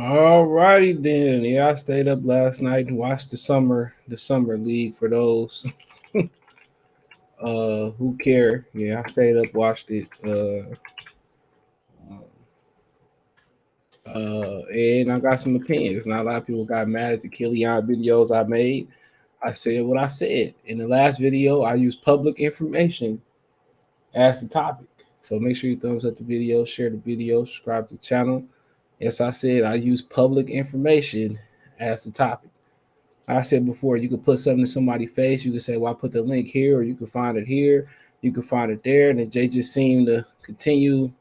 All righty then. Yeah, I stayed up last night and watched the summer league for those who care. Yeah, I stayed up, watched it. And I got some opinions. Not a lot of people got mad at the Kilian videos I made. I said what I said. In the last video, I used public information as the topic. So make sure you thumbs up the video, share the video, subscribe to the channel. Yes, I said I use public information as the topic. I said before, you could put something in somebody's face. You could say, well, I put the link here, or you can find it here. You can find it there. And they just seem to continue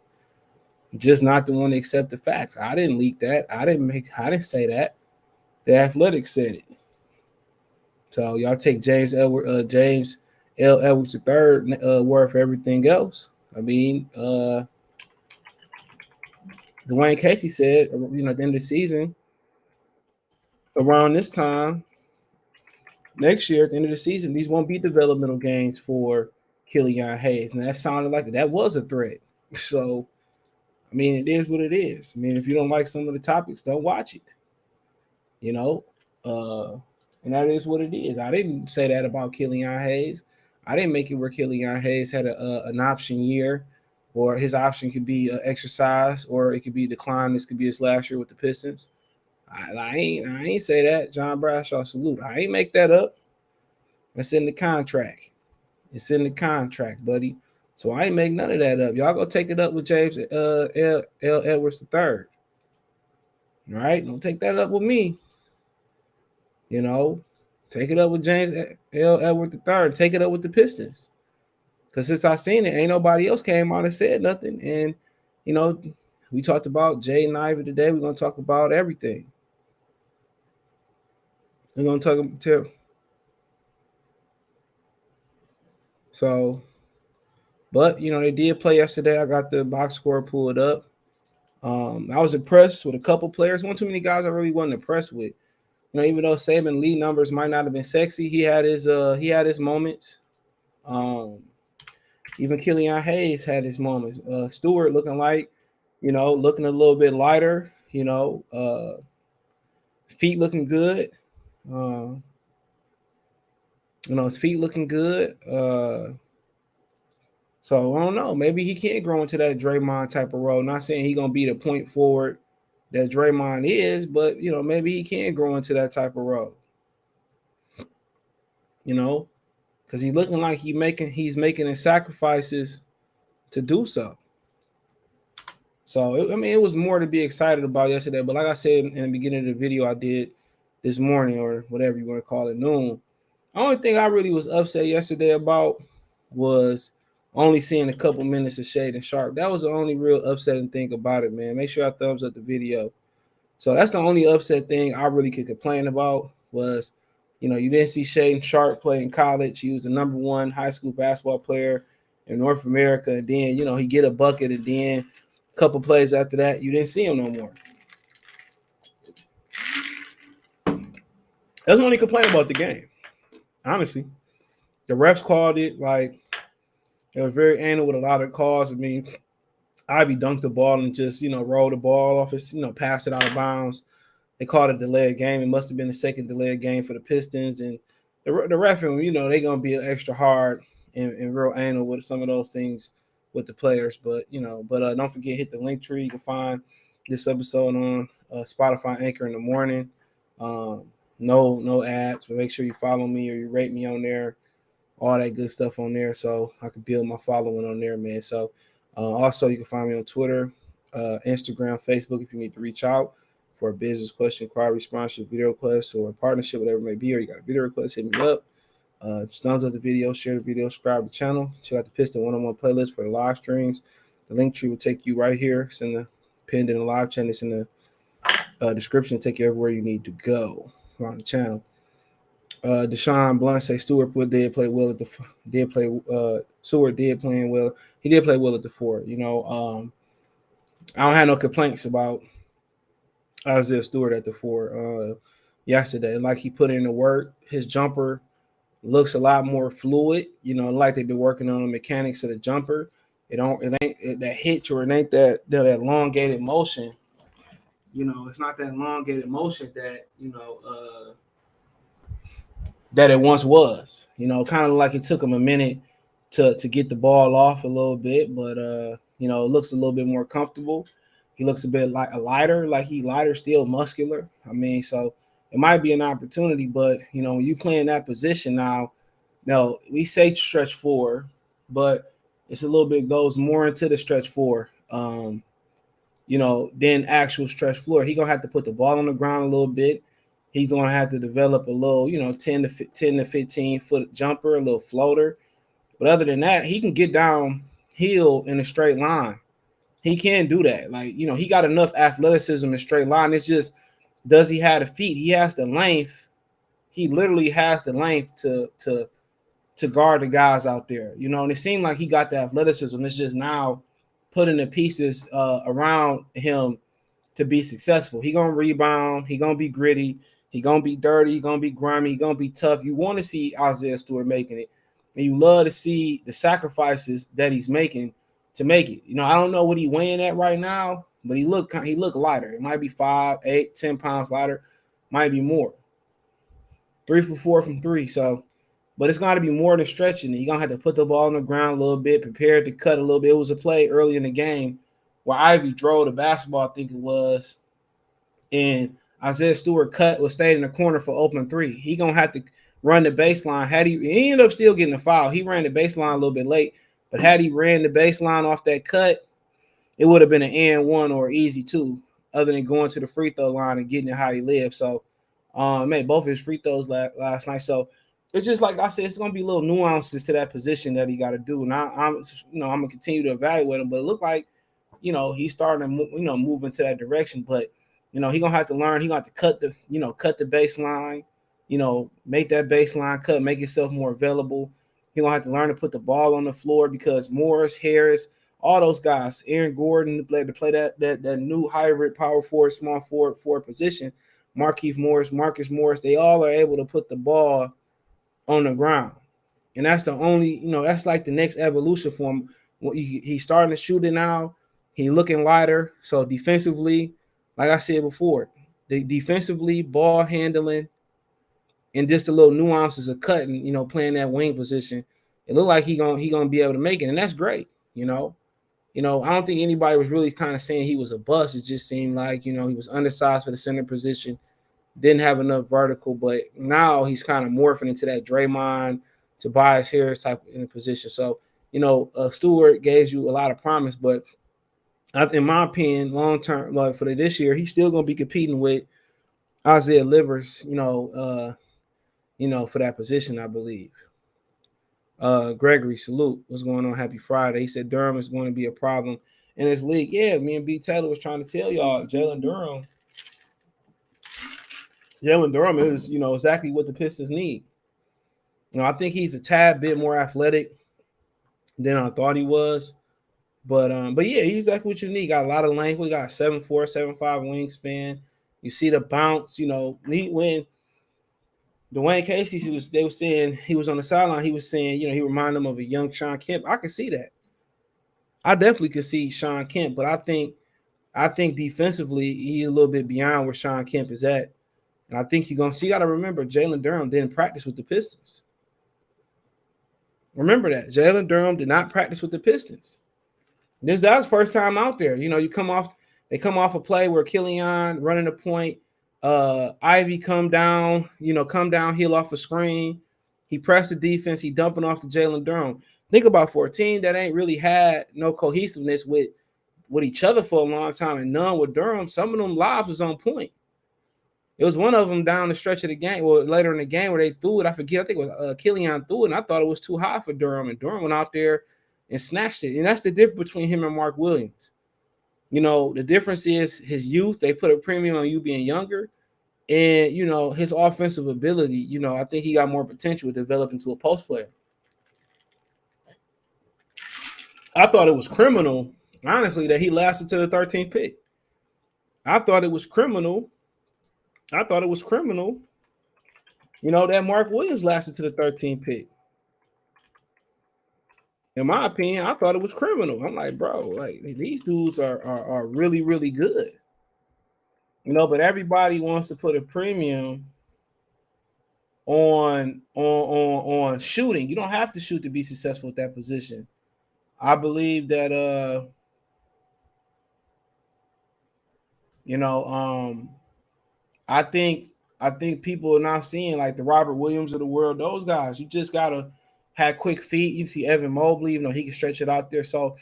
just not to want to accept the facts. I didn't leak that. I didn't say that. The Athletics said it. So y'all take James L. Edwards III word for everything else. I mean, Dwayne Casey said, at the end of the season, around this time next year, at the end of the season, these won't be developmental games for Killian Hayes. And that sounded like that was a threat. So, I mean, it is what it is. I mean, if you don't like some of the topics, don't watch it. You know, uh, and that is what it is. I didn't say that about Killian Hayes. I didn't make it where Killian Hayes had an option year, or his option could be exercise, or it could be decline. This could be his last year with the Pistons. I ain't say that. John Bradshaw, salute. I ain't make that up. It's in the contract. It's in the contract, buddy. So I ain't make none of that up. Y'all go take it up with James L. Edwards III. All right? Don't take that up with me. Take it up with James L. Edwards III. Take it up with the Pistons. Because since I seen it, ain't nobody else came out and said nothing. And, we talked about Jaden Ivey today. We're going to talk about everything. We're going to talk about but they did play yesterday. I got the box score pulled up. I was impressed with a couple players. One too many guys I really wasn't impressed with. Even though Saban Lee numbers might not have been sexy, he had his moments. Even Killian Hayes had his moments. Stewart looking looking a little bit lighter. Feet looking good. His feet looking good. So I don't know. Maybe he can grow into that Draymond type of role. Not saying he's gonna be the point forward that Draymond is, but maybe he can grow into that type of role. Because he's looking like he's making his sacrifices to do so. So it was more to be excited about yesterday. But like I said in the beginning of the video I did this morning, or whatever you want to call it, noon. The only thing I really was upset yesterday about was only seeing a couple minutes of Shaden Sharp. That was the only real upsetting thing about it, man. Make sure I thumbs up the video. So that's the only upset thing I really could complain about was, you didn't see Shaden Sharp play in college. He was the number one high school basketball player in North America. And then, he get a bucket, and then a couple plays after that, you didn't see him no more. That's the only complaint about the game. Honestly, the refs called it like they were very anal with a lot of calls. I mean, Ivy dunked the ball and just rolled the ball off his, passed it out of bounds. They called it a delayed game. It must have been the second delayed game for the Pistons, and the ref, they're gonna be extra hard and real anal with some of those things with the players. But don't forget, hit the link tree. You can find this episode on Spotify, Anchor in the morning. No ads, but make sure you follow me or you rate me on there, all that good stuff on there, so I can build my following on there, man. So also you can find me on Twitter, Instagram, Facebook if you need to reach out for a business question, inquiry, sponsorship, video request, or a partnership, whatever it may be, or you got a video request, hit me up. Just thumbs up the video, share the video, subscribe to the channel, check out the Piston one-on-one playlist for the live streams. The link tree will take you right here. It's in the pinned in the live channel. It's in the description, take you everywhere you need to go on the channel. Deshaun Blunt say Stewart did play well at the Stewart did playing well. He did play well at the 4. I don't have no complaints about Isaiah Stewart at the 4 yesterday. Like, he put in the work. His jumper looks a lot more fluid. Like they've been working on the mechanics of the jumper. It ain't that hitch, or it ain't that elongated motion. It's not that elongated motion that that it once was. Kind of like it took him a minute to get the ball off a little bit, but it looks a little bit more comfortable. He looks a bit like a lighter, still muscular. I mean, so it might be an opportunity, but when you play in that position now, we say stretch four, but it's a little bit goes more into the stretch four. Than actual stretch floor. He's gonna have to put the ball on the ground a little bit. He's gonna have to develop a little, 10 to 15 foot jumper, a little floater. But other than that, he can get downhill in a straight line. He can do that. He got enough athleticism in straight line. It's just, does he have the feet? He has the length. He literally has the length to guard the guys out there. And it seemed like he got the athleticism. It's just now putting the pieces around him to be successful. He gonna rebound. He gonna be gritty. He gonna be dirty. He gonna be grimy. He gonna be tough. You want to see Isaiah Stewart making it, and you love to see the sacrifices that he's making to make it. I don't know what he's weighing at right now, but he look lighter. It might be 5, 8, 10 pounds lighter. Might be more. 3 for 4 from 3. So, but it's got to be more than stretching. You're going to have to put the ball on the ground a little bit, prepare to cut a little bit. It was a play early in the game where Ivey drove the basketball, I think it was, and Isaiah Stewart stayed in the corner for open three. He going to have to run the baseline. He ended up still getting a foul. He ran the baseline a little bit late, but had he ran the baseline off that cut, it would have been an and one or easy two, other than going to the free throw line and getting it how he lived. So, made both his free throws last night. So, it's just like I said, it's gonna be little nuances to that position that he got to do. And I'm gonna continue to evaluate him, but it looked like, he's starting to move into that direction. But he gonna have to learn. He gonna have to cut the baseline, make that baseline cut, make himself more available. He gonna have to learn to put the ball on the floor because Morris, Harris, all those guys, Aaron Gordon, to play that new hybrid power forward, small forward position, Markieff Morris, Marcus Morris, they all are able to put the ball on the ground. And that's the only, that's like the next evolution for him. He's starting to shoot it now. He's looking lighter. So defensively, like I said before, defensively, ball handling, and just the little nuances of cutting, playing that wing position, it looked like he gonna be able to make it. And that's great, I don't think anybody was really kind of saying he was a bust. It just seemed like, he was undersized for the center position. Didn't have enough vertical, but now he's kind of morphing into that Draymond, Tobias Harris type in a position. So, Stewart gave you a lot of promise, but in my opinion, long term, like for this year, he's still going to be competing with Isaiah Livers, for that position, I believe. Gregory, salute. What's going on? Happy Friday. He said Durham is going to be a problem in this league. Yeah, me and B. Taylor was trying to tell y'all, Jalen Durham is, exactly what the Pistons need. I think he's a tad bit more athletic than I thought he was. But yeah, he's exactly what you need. Got a lot of length. We got 7'4", 7'5" wingspan. You see the bounce, when Dwayne Casey, they were saying he was on the sideline, he was saying, he reminded them of a young Sean Kemp. I could see that. I definitely could see Sean Kemp, but I think defensively he's a little bit beyond where Sean Kemp is at. And I think you're going to see, you got to remember, Jalen Durham didn't practice with the Pistons. Remember that. Jalen Durham did not practice with the Pistons. That was first time out there. They come off a play where Kilian running a point, Ivey come downhill off a screen. He pressed the defense. He dumping off to Jalen Durham. Think about for a team that ain't really had no cohesiveness with each other for a long time and none with Durham, some of them lobs was on point. It was one of them down the stretch of the game, or later in the game where they threw it. I forget. I think it was Killian threw it, and I thought it was too high for Durham. And Durham went out there and snatched it. And that's the difference between him and Mark Williams. The difference is his youth. They put a premium on you being younger. And, his offensive ability, I think he got more potential to develop into a post player. I thought it was criminal, honestly, that he lasted to the 13th pick. I thought it was criminal. That Mark Williams lasted to the 13th pick. In my opinion, I thought it was criminal. I'm like, bro, like these dudes are really, really good. But everybody wants to put a premium on shooting. You don't have to shoot to be successful at that position. I believe that you know, I think I think people are now seeing like the Robert Williams of the world, those guys. You just gotta have quick feet. You see Evan Mobley, he can stretch it out there. So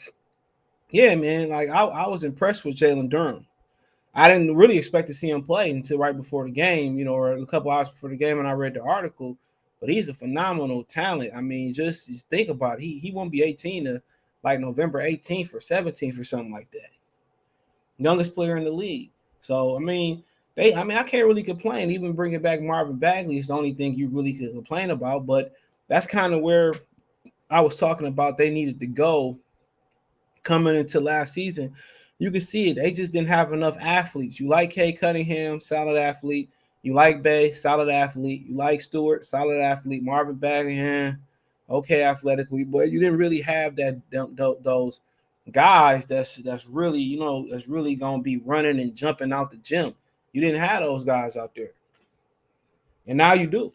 yeah, man, like I was impressed with Jalen Duren. I didn't really expect to see him play until right before the game, or a couple hours before the game, and I read the article. But he's a phenomenal talent. I mean, just think about it. He won't be 18 to like November 18th or 17th or something like that. Youngest player in the league. So I can't really complain. Even bringing back Marvin Bagley is the only thing you really could complain about. But that's kind of where I was talking about. They needed to go coming into last season. You can see it. They just didn't have enough athletes. You like Kay Cunningham, solid athlete. You like Bay, solid athlete. You like Stewart, solid athlete. Marvin Bagley, okay athletically, but you didn't really have those guys that's really that's really gonna be running and jumping out the gym. You didn't have those guys out there, and now you do.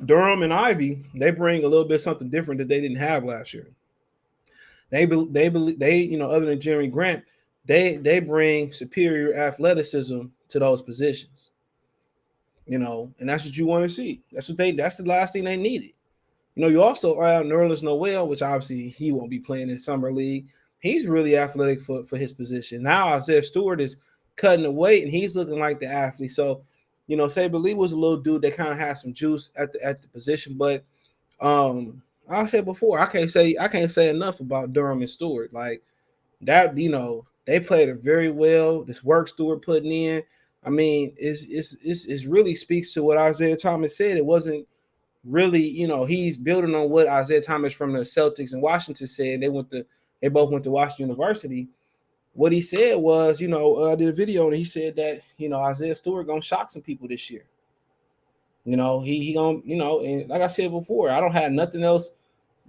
Durham and Ivy, they bring a little bit something different that they didn't have last year. They other than Jeremy Grant, they bring superior athleticism to those positions. And that's what you want to see. That's the last thing they needed. You also are Nerlens Noel, which obviously he won't be playing in summer league. He's really athletic for his position. Now Isaiah Stewart is cutting the weight and he's looking like the athlete. So, Saber Lee was a little dude that kind of had some juice at the position, but I said before, I can't say enough about Durham and Stewart. Like that, they played it very well. This work Stewart putting in, I mean, it's really speaks to what Isaiah Thomas said. It wasn't really, he's building on what Isaiah Thomas from the Celtics and Washington said. They both went to Washington University. What he said was, I did a video and he said that, Isaiah Stewart gonna shock some people this year. He gonna, and like I said before, I don't have nothing else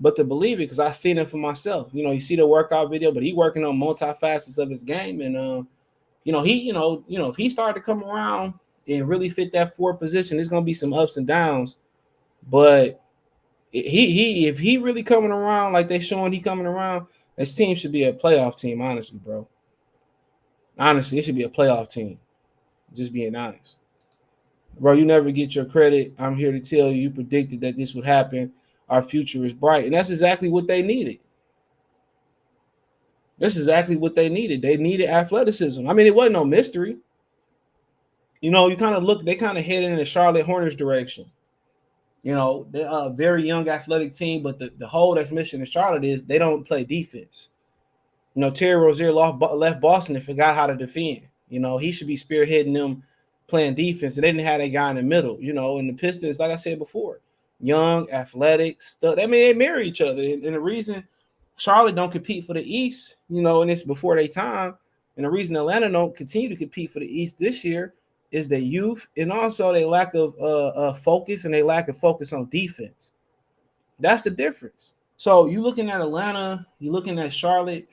but to believe it because I seen it for myself. You see the workout video, but he working on multi-facets of his game, and if he started to come around and really fit that forward position, there's gonna be some ups and downs. But if he really coming around like they showing he coming around, this team should be a playoff team, honestly, bro. Honestly, it should be a playoff team. Just being honest. Bro, you never get your credit. I'm here to tell you predicted that this would happen. Our future is bright. And that's exactly what they needed. That's exactly what they needed. They needed athleticism. I mean, it wasn't no mystery. You kind of look, they kind of headed in the Charlotte Hornets direction. They're a very young athletic team, but the hole that's missing in Charlotte is they don't play defense. Terry Rozier left Boston and forgot how to defend. He should be spearheading them playing defense, and they didn't have that guy in the middle. And the Pistons, like I said before, young, athletic stuff. They marry each other, and the reason Charlotte don't compete for the East, and it's before their time, and the reason Atlanta don't continue to compete for the East this year is their youth and also their lack of focus and their lack of focus on defense. That's the difference. So you looking at Atlanta, you looking at Charlotte.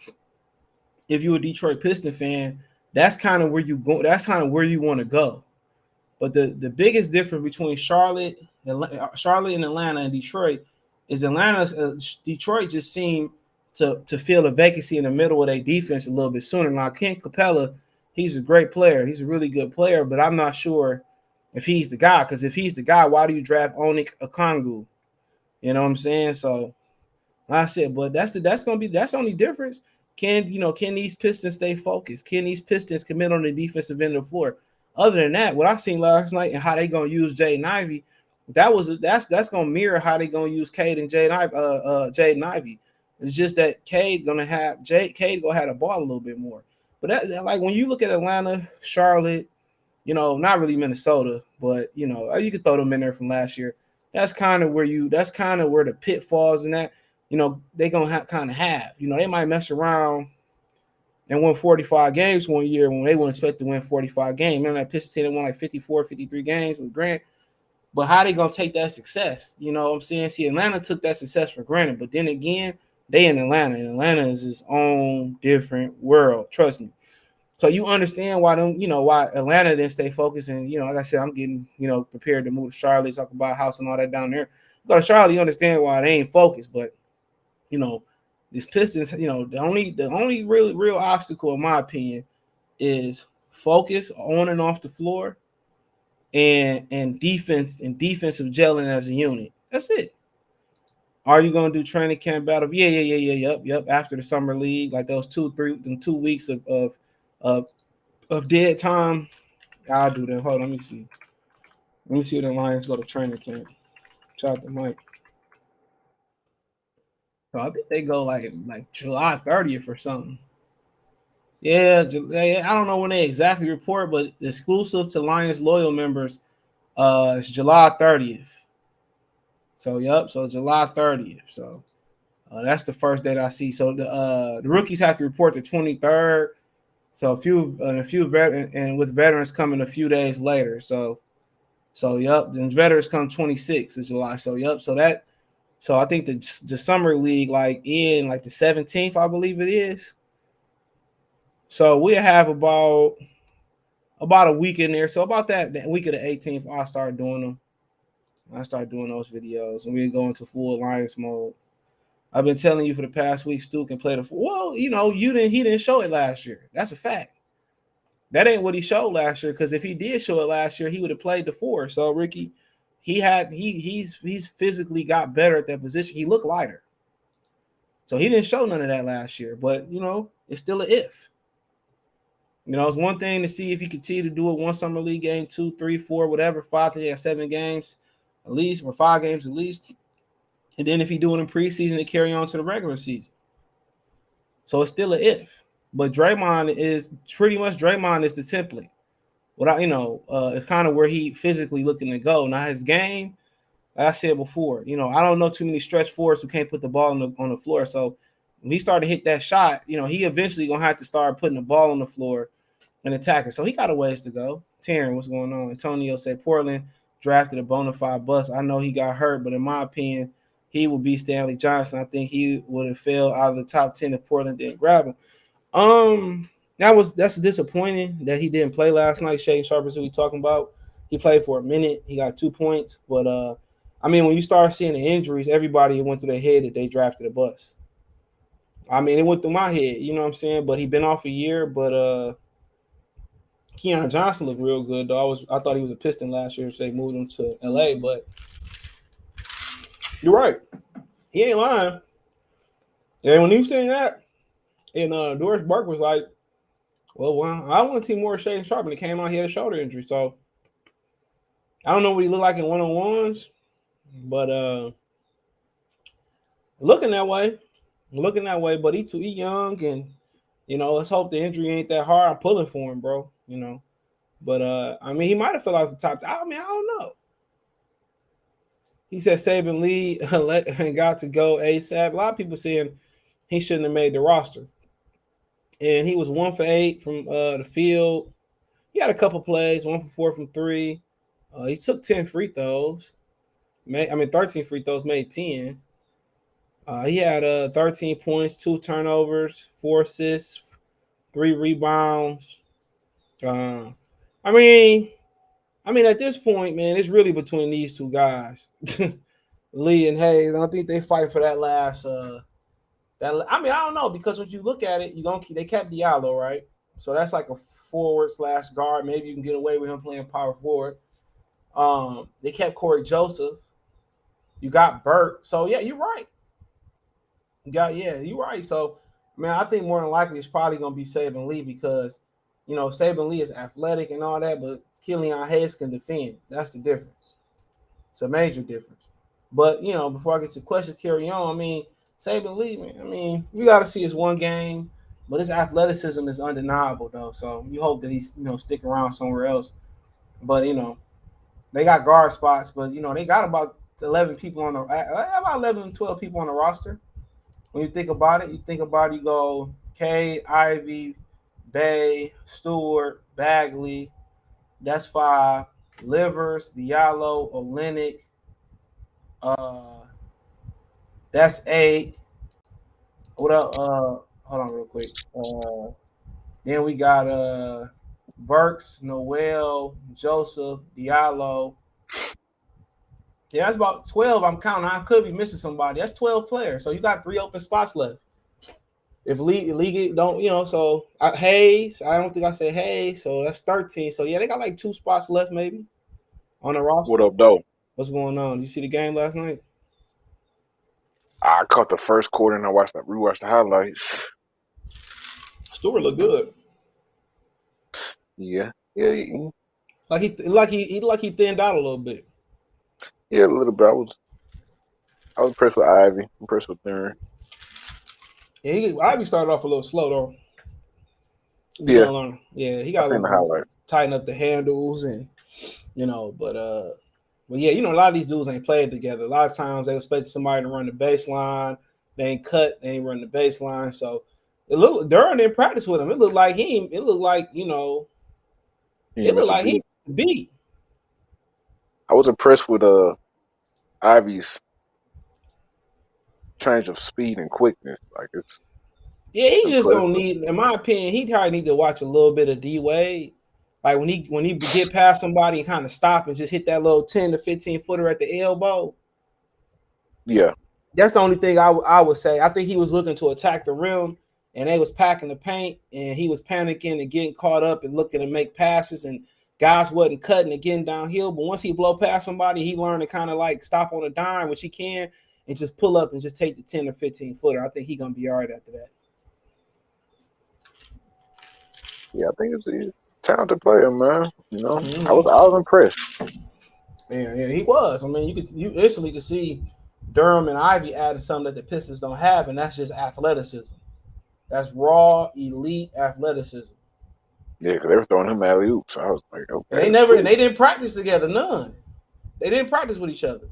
If you're a Detroit Piston fan, that's kind of where you go. That's kind of where you want to go. But the biggest difference between Charlotte and Atlanta and Detroit is Detroit just seemed to fill a vacancy in the middle of their defense a little bit sooner. Now, Ken Capella, he's a great player. He's a really good player, but I'm not sure if he's the guy. Because if he's the guy, why do you draft Onik Okongwu? You know what I'm saying? So, like I said, but that's the only difference. Can these Pistons stay focused? Can these Pistons commit on the defensive end of the floor? Other than that, what I seen last night and how they gonna use Jaden Ivey, that's gonna mirror how they gonna use Cade and Jaden Ivey. It's just that Cade gonna have the ball a little bit more. But that, like when you look at Atlanta, Charlotte, not really Minnesota, but you could throw them in there from last year. That's kind of where the pitfalls in that. They gonna have. They might mess around and win 45 games one year when they wouldn't expect to win 45 games. Remember that Pistons team that won like 54, 53 games with Grant? But how they going to take that success? You know what I'm saying? See, Atlanta took that success for granted. But then again, They in Atlanta, and Atlanta is its own different world. Trust me. So you understand why them, why Atlanta didn't stay focused. And like I said, I'm getting, prepared to move to Charlotte, talk about a house and all that down there. Go to Charlotte, you understand why they ain't focused. But these Pistons, the only really real obstacle, in my opinion, is focus on and off the floor, and defensive gelling as a unit. That's it. Are you gonna do training camp battle? Yeah. Yep. After the summer league, like those 2 weeks of dead time, I'll do that. Hold on, let me see. Let me see if the Lions go to training camp. Shout out to Mike. So I think they go like July 30th or something. Yeah, I don't know when they exactly report, but exclusive to Lions loyal members, it's July 30th. So so July 30th. So that's the first date I see. So the rookies have to report the 23rd. So a few veterans, and with veterans coming a few days later. So then veterans come 26th of July. So I think the summer league in the 17th, I believe it is. So we have about a week in there. So about that week of the 18th, I start doing them. I start doing those videos, and we go into full alliance mode. I've been telling you for the past week, Stu can play the. Well, he didn't show it last year. That's a fact. That ain't what he showed last year. Because if he did show it last year, he would have played the 4. So Ricky, he's physically got better at that position. He looked lighter. So he didn't show none of that last year. But it's still an if. It's one thing to see if he continue to do it 1 summer league game, 2, 3, 4, whatever, 5 to 7 games at least, or 5 games at least. And then if he do it in preseason, to carry on to the regular season. So it's still an if. But Draymond is the template. It's kind of where he physically looking to go. Now his game, like I said before, I don't know too many stretch fours who can't put the ball on the floor. So when he started to hit that shot, he eventually gonna have to start putting the ball on the floor and attacking. So he got a ways to go. Taryn, what's going on? Antonio said Portland drafted a bona fide bust. I know he got hurt, but in my opinion, he would be Stanley Johnson. I think he would have fell out of the top 10 if Portland didn't grab him. That's disappointing that he didn't play last night. Shane Sharp is who we talking about. He played for a minute. He got 2 points. But when you start seeing the injuries, everybody went through their head that they drafted a bust. It went through my head, you know what I'm saying? But he been off a year, but Keon Johnson looked real good though. I thought he was a Piston last year, so they moved him to LA, but you're right. He ain't lying. And when he was saying that, and Doris Burke was like, well, I want to see more Shane Sharp, and he came out, he had a shoulder injury. So I don't know what he looked like in one-on-ones, but looking that way. But he young, and let's hope the injury ain't that hard. I'm pulling for him, bro. But he might have fell out the top. I don't know. He said Saban Lee got to go ASAP. A lot of people saying he shouldn't have made the roster. And he was 1 for 8 from the field. He had a couple plays, 1 for 4 from 3. He took 10 free throws. 13 free throws, made 10. He had 13 points, 2 turnovers, 4 assists, 3 rebounds. At this point, man, it's really between these 2 guys, Lee and Hayes. I think they fight for that last. I don't know, because when you look at it, they kept Diallo, right? So that's like a forward/guard. Maybe you can get away with him playing power forward. They kept Corey Joseph. You got Burt. So yeah, you're right. You're right. So I think more than likely it's probably gonna be Saban Lee, because Saban Lee is athletic and all that, but Killian Hayes can defend. That's the difference. It's a major difference. But before I get to questions, carry on. Saban Lee, man. You got to see his one game, but his athleticism is undeniable, though. So you hope that he's stick around somewhere else. But they got guard spots, but they got about 11 people on about 11, 12 people on the roster. When you think about it, you go Cade, Ivey, Bay, Stewart, Bagley. That's 5. Livers, Diallo, Olenek. That's 8. What up? Hold on real quick. Then we got Burks, Noel, Joseph, Diallo. Yeah, that's about 12. I'm counting. I could be missing somebody. That's 12 players. So you got 3 open spots left. If league don't, so Hayes, I don't think I said Hayes, so that's 13. So yeah, they got like 2 spots left maybe on the What roster. up, though? What's going on? You see the game last night? I caught the first quarter and I rewatched the highlights. Stewart looked good. Yeah, yeah, yeah, Like he thinned out a little bit. yeah, a little bit. I was impressed with Ivy. Impressed with Duren. Yeah, Ivy started off a little slow though. We Yeah, gonna learn. Yeah, he I got seen the to highlight. tighten up the handles and but yeah, a lot of these dudes ain't played together. A lot of times they expect somebody to run the baseline. They ain't cut. They ain't run the baseline. So it looked Duren in practice with him. It looked like he. It looked like He It ain't looked miss a like he beat. beat. I was impressed with Ivy's change of speed and quickness. Like it's Yeah, he just gonna impressive. need, in my opinion, he probably need to watch a little bit of D Wade. Like when he get past somebody and kind of stop and just hit that little 10 to 15 footer at the elbow. Yeah, That's the only thing I would say. I think he was looking to attack the rim, and they was packing the paint, and he was panicking and getting caught up and looking to make passes, and guys wasn't cutting and getting downhill. But once he blow past somebody, he learned to kind of like stop on a dime, which he can, and just pull up and just take the 10 or 15 footer. I think he gonna be all right after that. yeah. I think he's a talented player, man. I Mm-hmm. was impressed. Yeah, he was. I mean, you instantly could see Durham and Ivy added something that the Pistons don't have, and that's just athleticism. That's raw, elite athleticism. Yeah, because they were throwing him alley oops. I was like, And okay, they that's never and cool. they didn't practice together. None. They didn't practice with each other.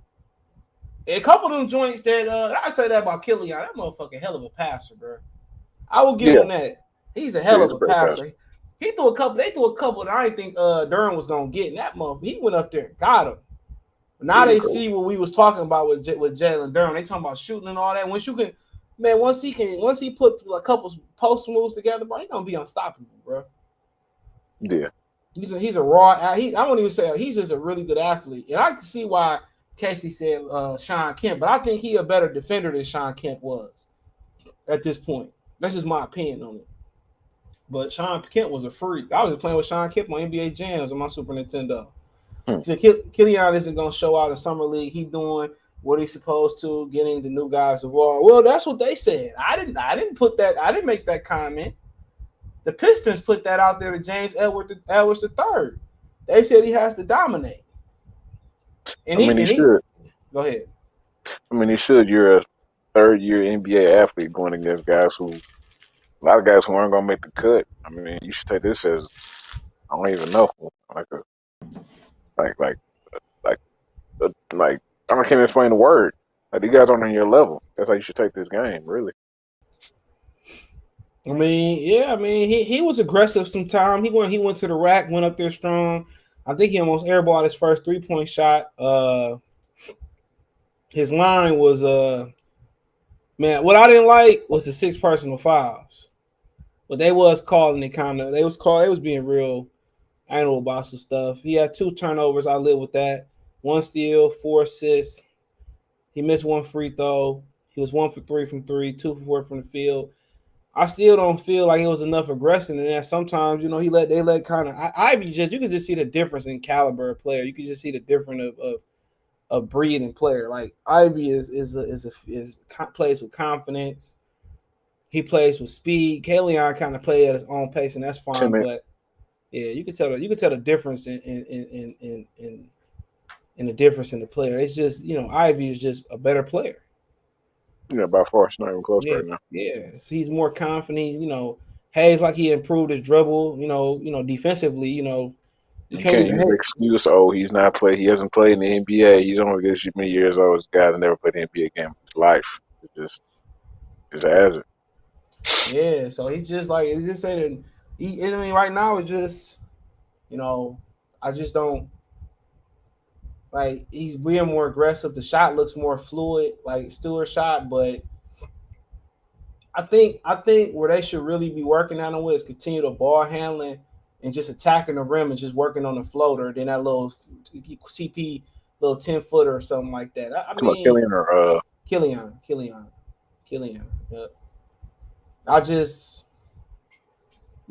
And a couple of them joints that I say that about Kilian. That motherfucking hell of a passer, bro. I will give Yeah, him that. He's a yeah, hell he's of a a great passer. passer. He threw a couple. They threw a couple that I didn't think Duren was gonna get. And that motherfucker, he went up there and got him. Now Yeah, they cool. see what we was talking about with Jalen Duren. They talking about shooting and all that. Once he put a couple post moves together, bro, he gonna be unstoppable, bro. Yeah, He's a raw. I won't even say he's just a really good athlete, and I can see why Casey said Sean Kemp, but I think he a better defender than Sean Kemp was at this point. That's just my opinion on it. But Sean Kemp was a freak. I was playing with Sean Kemp on NBA Jams on my Super Nintendo. hmm. He said Killian isn't going to show out in summer league. He doing what he's supposed to, getting the new guys involved. Well, that's what they said. I didn't put that. I didn't make that comment. The Pistons put that out there to James Edwards the third. They said he has to dominate, and I mean, he he should. go ahead. I mean, he should. You're a third year NBA athlete going against guys who a lot of guys who aren't gonna make the cut. I mean, you should take this as I don't even know, like a like like like like I can't even explain the word. Like these guys aren't on your level. That's how you should take this game, really. I mean, yeah, I mean he was aggressive. Sometime he went to the rack, went up there strong. I think he almost airballed his first 3 point shot. His line was man. What I didn't like was the 6 personal fouls, but they was calling it kind of. They was being real anal about some stuff. He had 2 turnovers. I live with that. 1 steal, 4 assists. He missed 1 free throw. He was 1 for 3 from three, 2 for 4 from the field. I still don't feel like it was enough aggression in that. Sometimes, they let kind of Ivy just you can just see the difference in caliber of player. You can just see the difference of breed and player. Like Ivy is plays with confidence. He plays with speed. Kilian kind of play at his own pace, and that's fine. Timid, But yeah, you can tell the difference in the difference in the player. It's just Ivy is just a better player. by far, it's not even close Yeah, right now. yeah. So he's more confident. Hayes like he improved his dribble. Defensively. You You can't can't even use the hate. excuse, oh, he's not play. He hasn't played in the NBA. He's only this many years old. This guy that never played an NBA game in his life. It just has it. Yeah. So he's just like it's just saying. I mean, right now it's just you know, I just don't like he's being more aggressive. The shot looks more fluid, like Stewart shot, but I think where they should really be working on it is continue the ball handling and just attacking the rim and just working on the floater. Then that little CP little 10-footer or something like that. I Come on, mean, Killian or Killian. Yep. I just,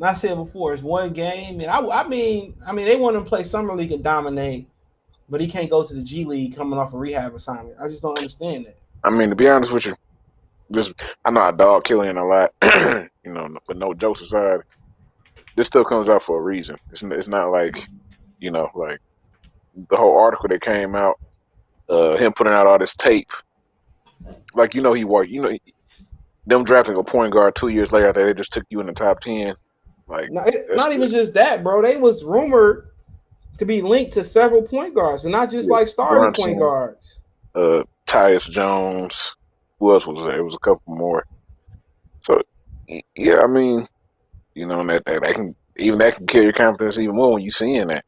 I said before, it's one game, and I mean, they want him to play summer league and dominate, but he can't go to the G League coming off a rehab assignment. I just don't understand that. I mean, to be honest with you, just I know I dog Killian a lot, but no jokes aside, this stuff comes out for a reason. It's not like like the whole article that came out, him putting out all this tape, like he worked, them drafting a point guard 2 years later after they just took you in the top 10, like Not even just that, bro. They was rumored to be linked to several point guards, and not just yeah, like starting point Brunson, guards. Tyus Jones, who else was there? It was a couple more. So yeah, I mean, that can kill your confidence even more when you seeing that.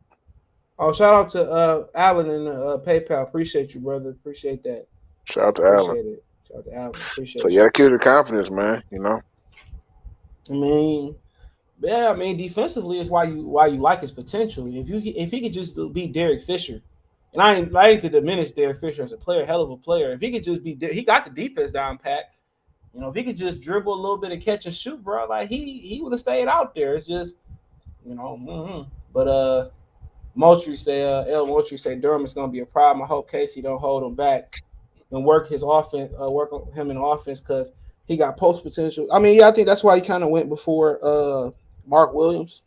Oh, shout out to Allen and PayPal. Appreciate you, brother. Appreciate that. Shout out to Allen. Appreciate it. Shout out to Allen. So Appreciate yeah, you. that kills your confidence, man. I mean, yeah, I mean, defensively is why you like his potential. If he could just be Derek Fisher, and I ain't to diminish Derek Fisher as a player, hell of a player. If he could just be, he got the defense down pat. If he could just dribble a little bit and catch and shoot, bro, like he would have stayed out there. It's just, But Moultrie say Durham is gonna be a problem. I hope Casey don't hold him back and work his offense, work on him in offense because he got post potential. I mean, yeah, I think that's why he kind of went before Mark Williams.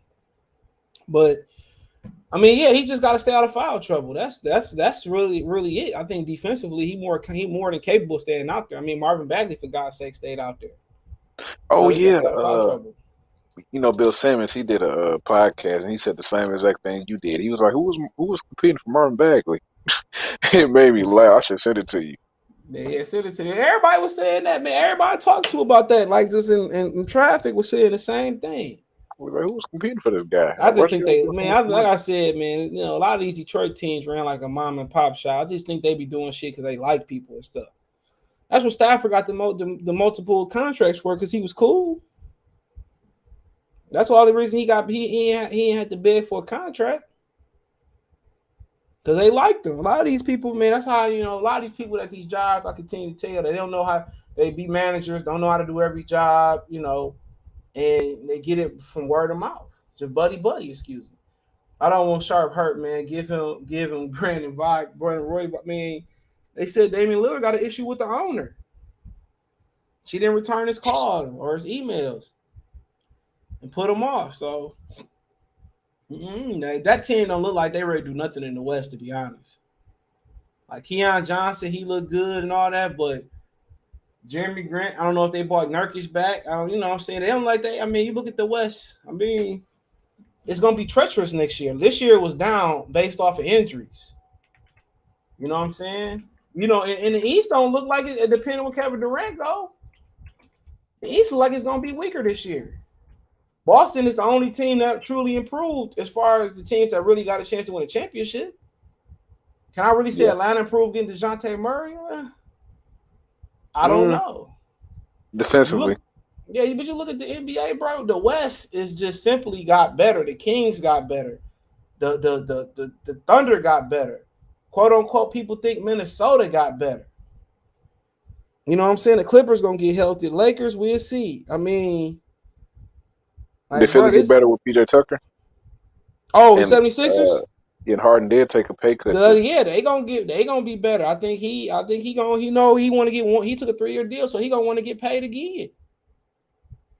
But I mean, yeah, he just got to stay out of foul trouble. That's really it. I think defensively, he more than capable of staying out there. I mean, Marvin Bagley, for God's sake, stayed out there. Oh So he got to yeah, stay out of foul trouble. Bill Simmons, he did a podcast and he said the same exact thing you did. He was like, "Who was competing for Marvin Bagley?" It made me laugh. I should send it to you. Yeah, send it to you. Everybody was saying that, man. Everybody I talked to about that, like just in traffic, was saying the same thing. I was like, who was competing for this guy? I just think like I said, man, a lot of these Detroit teams ran like a mom and pop shop. I just think they be doing shit because they like people and stuff. That's what Stafford got the multiple contracts for, because he was cool. That's all the reason he ain't had to beg for a contract. Because they liked him. A lot of these people, man, that's how, a lot of these people at these jobs, I continue to tell, they don't know how, they be managers, don't know how to do every job, and they get it from word of mouth. Just buddy, excuse me. I don't want Sharp hurt, man. Give him Brandon Roy. But man, they said Damian Lillard got an issue with the owner. She didn't return his call or his emails and put him off. So that team don't look like they ready to do nothing in the West, to be honest. Like Keon Johnson, he looked good and all that, but Jeremy Grant, I don't know if they bought Nurkic back. I don't, what I'm saying, they don't like that. I mean, you look at the West. I mean, it's gonna be treacherous next year. This year was down based off of injuries. You know what I'm saying? And the East don't look like it. Depending on Kevin Durant go, the East looks like it's gonna be weaker this year. Boston is the only team that truly improved as far as the teams that really got a chance to win a championship. Can I really say Atlanta improved getting DeJounte Murray? I don't know. Defensively. But you look at the NBA, bro. The West is just simply got better. The Kings got better. The Thunder got better. Quote unquote, people think Minnesota got better. You know what I'm saying? The Clippers gonna get healthy. The Lakers, we'll see. I mean, they feel get better with PJ Tucker. Oh, the 76ers? And Harden did take a pay cut. They gonna be better. I think he want to get one. He took a 3-year deal, so he gonna want to get paid again.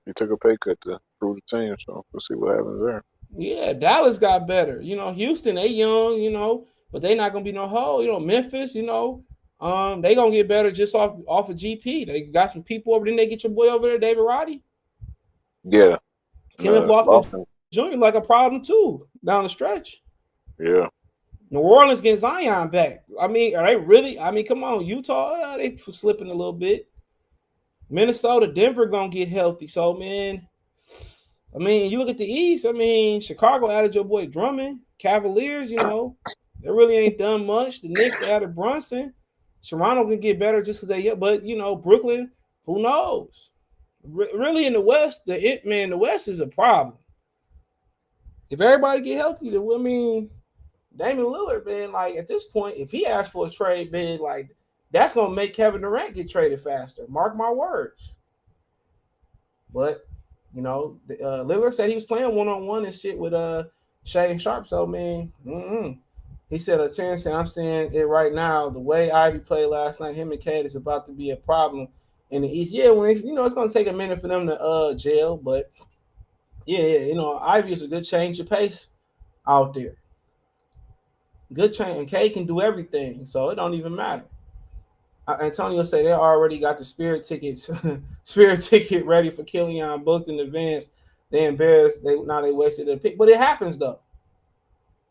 He took a pay cut to prove the team, so we'll see what happens there. Yeah, Dallas got better. Houston, they young, but they not gonna be no hole. Memphis, they gonna get better just off of GP. They got some people over there. They get your boy over there, David Roddy. Yeah. Kenneth Lofton Jr. like a problem too down the stretch. Yeah. New Orleans getting Zion back. I mean, are they really? I mean, come on, Utah, they slipping a little bit. Minnesota, Denver gonna get healthy. So, man, I mean, you look at the East. I mean, Chicago added your boy Drummond. Cavaliers, they really ain't done much. The Knicks, they added Brunson. Toronto can get better just because but Brooklyn, who knows? Really in the West, the West is a problem. If everybody get healthy, then I mean, Damian Lillard, man, like at this point, if he asks for a trade, man, like that's gonna make Kevin Durant get traded faster. Mark my words. But Lillard said he was playing 1-on-1 and shit with Shay and Sharp. So man, he said a chance, and I'm saying it right now. The way Ivy played last night, him and Cade is about to be a problem in the East. Yeah, when it's gonna take a minute for them to gel, but yeah, Ivy is a good change of pace out there. Good change, and Cade can do everything, so it don't even matter. Antonio said they already got the spirit tickets, spirit ticket ready for Kilian booked in advance. They embarrassed. They wasted their pick, but it happens though.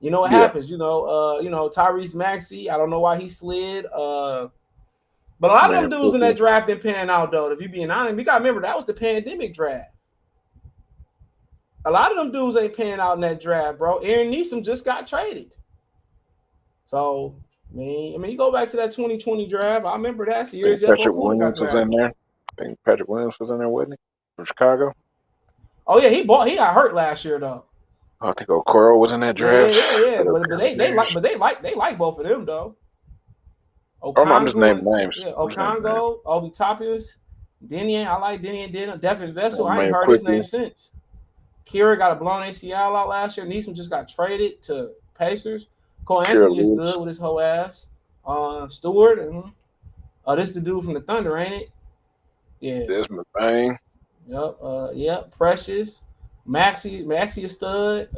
It happens. Tyrese Maxey. I don't know why he slid. But a lot of them dudes in that draft didn't pan out though. If you being honest, we gotta remember that was the pandemic draft. A lot of them dudes ain't panning out in that draft, bro. Aaron Neeson just got traded. So I mean, you go back to that 2020 draft. I remember that year. Patrick Williams was in there. I think Patrick Williams was in there, wasn't he? From Chicago. Oh yeah, he got hurt last year though. I think Okoro was in that draft. Yeah. But they like both of them though. I'm just naming names. Yeah, Okongo, Obi Toppins, Denian. I like Denian. Devin Vessel. I ain't heard his name since. Kira got a blown ACL out last year. Neeson just got traded to Pacers. Cole Anthony is good with his whole ass. Stewart. This the dude from the Thunder, ain't it? Yeah. Desmond Bain. Yep. Precious. Maxey a stud.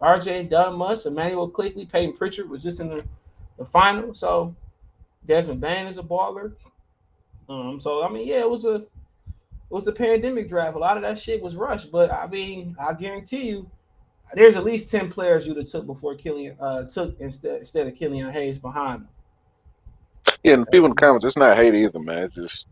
RJ done much. Emmanuel Quickly. Peyton Pritchard was just in the final. So Desmond Bain is a baller. So I mean, yeah, it was the pandemic draft. A lot of that shit was rushed, but I mean, I guarantee you, there's at least 10 players you'd have took before Killian took instead of Killian Hayes behind him. Yeah, and people in the comments, it's not hate either, man. It's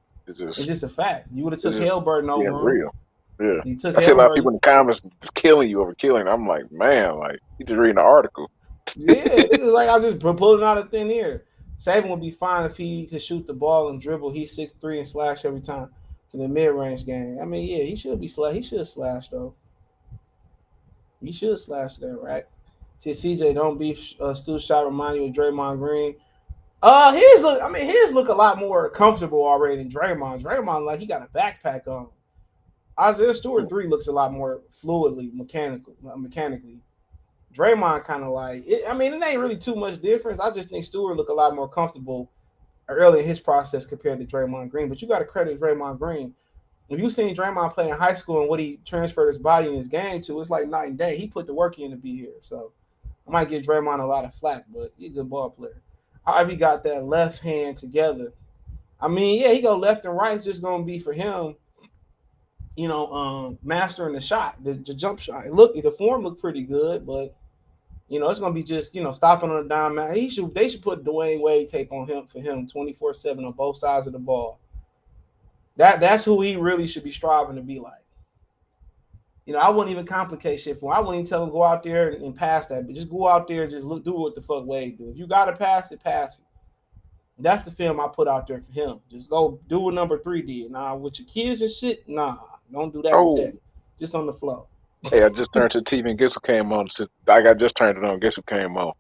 just a fact. You would have took Haliburton over him. Real. Yeah. I see a lot of people in the comments just killing you over Killian. I'm like, man, like you just reading the article. Yeah, it's like I'm just pulling out of thin air. Saban would be fine if he could shoot the ball and dribble. He's 6'3" and slash every time to the mid-range game. I mean, yeah, he should be slash. He should slash though. He should slash that, right? See, CJ, don't be Stu shot. Remind you of Draymond Green. His look a lot more comfortable already than Draymond. Draymond, like he got a backpack on. Isaiah Stewart 3 looks a lot more fluidly, mechanically. Draymond kind of like it. I mean, it ain't really too much difference. I just think Stewart look a lot more comfortable early in his process compared to Draymond Green. But you got to credit Draymond Green. If you seen Draymond play in high school and what he transferred his body and his game to, it's like night and day. He put the work in to be here. So I might give Draymond a lot of flack, but he's a good ball player. However, he got that left hand together. I mean, yeah, he go left and right. It's just gonna be for him, mastering the shot, the jump shot. The form looked pretty good, but it's gonna be just stopping on a dime. They should put Dwayne Wade tape on him for him 24/7 on both sides of the ball. That's who he really should be striving to be like. I wouldn't even complicate shit for him. I wouldn't even tell him go out there and pass that, but just go out there and just do what the fuck Wade do. If you gotta pass it, pass it. That's the film I put out there for him. Just go do what number 3 did. Nah, with your kids and shit, nah, don't do that with that. Just on the flow. Hey, I just turned to the TV and guess who came on? I just turned it on. Guess who came on?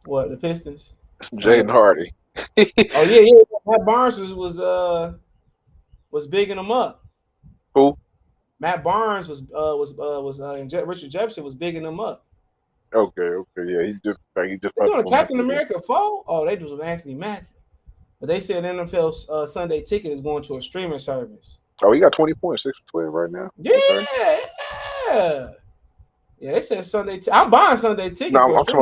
What, the Pistons? Jaden Hardy. Oh yeah. Matt Barnes was bigging him up. Who? Matt Barnes and Richard Jefferson was bigging him up. Okay, yeah, he just. They doing a Captain America 4? Oh, they was with Anthony Mackie, but they said NFL Sunday Ticket is going to a streaming service. Oh, he got 20 points, 6 for 12 right now. Yeah. They said Sunday. I'm buying Sunday Ticket. No, I'm talking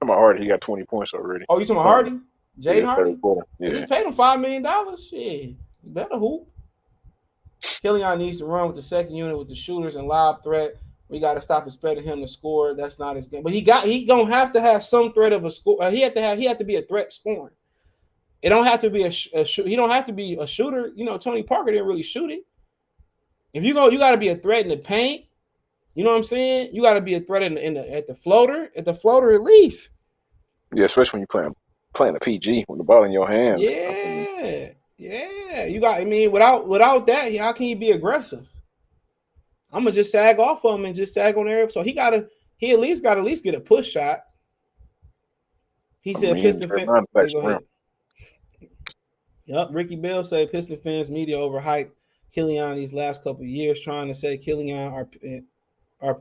about Hardy. He got 20 points already. Oh, you talking about Hardy? Jaden Hardy? Yeah. They just paid him $5 million. Shit, you better hoop. Kilian needs to run with the second unit with the shooters and lob threat. We got to stop expecting him to score. That's not his game. But he gonna have to have some threat of a score. He had to be a threat scoring. It don't have to be he don't have to be a shooter. Tony Parker didn't really shoot it. If you got to be a threat in the paint. You know what I'm saying? You got to be a threat at the floater at least. Yeah, especially when you're playing a PG with the ball in your hand. Yeah. Yeah, you got. I mean, without that, how can you be aggressive? I'm gonna just sag off of him and just sag on there. So he at least get a push shot. He I said mean, Piston they're fan. not Yeah, back go rim. ahead. Yep, Ricky Bell said Piston fans media overhyped Kilian these last couple of years, trying to say Kilian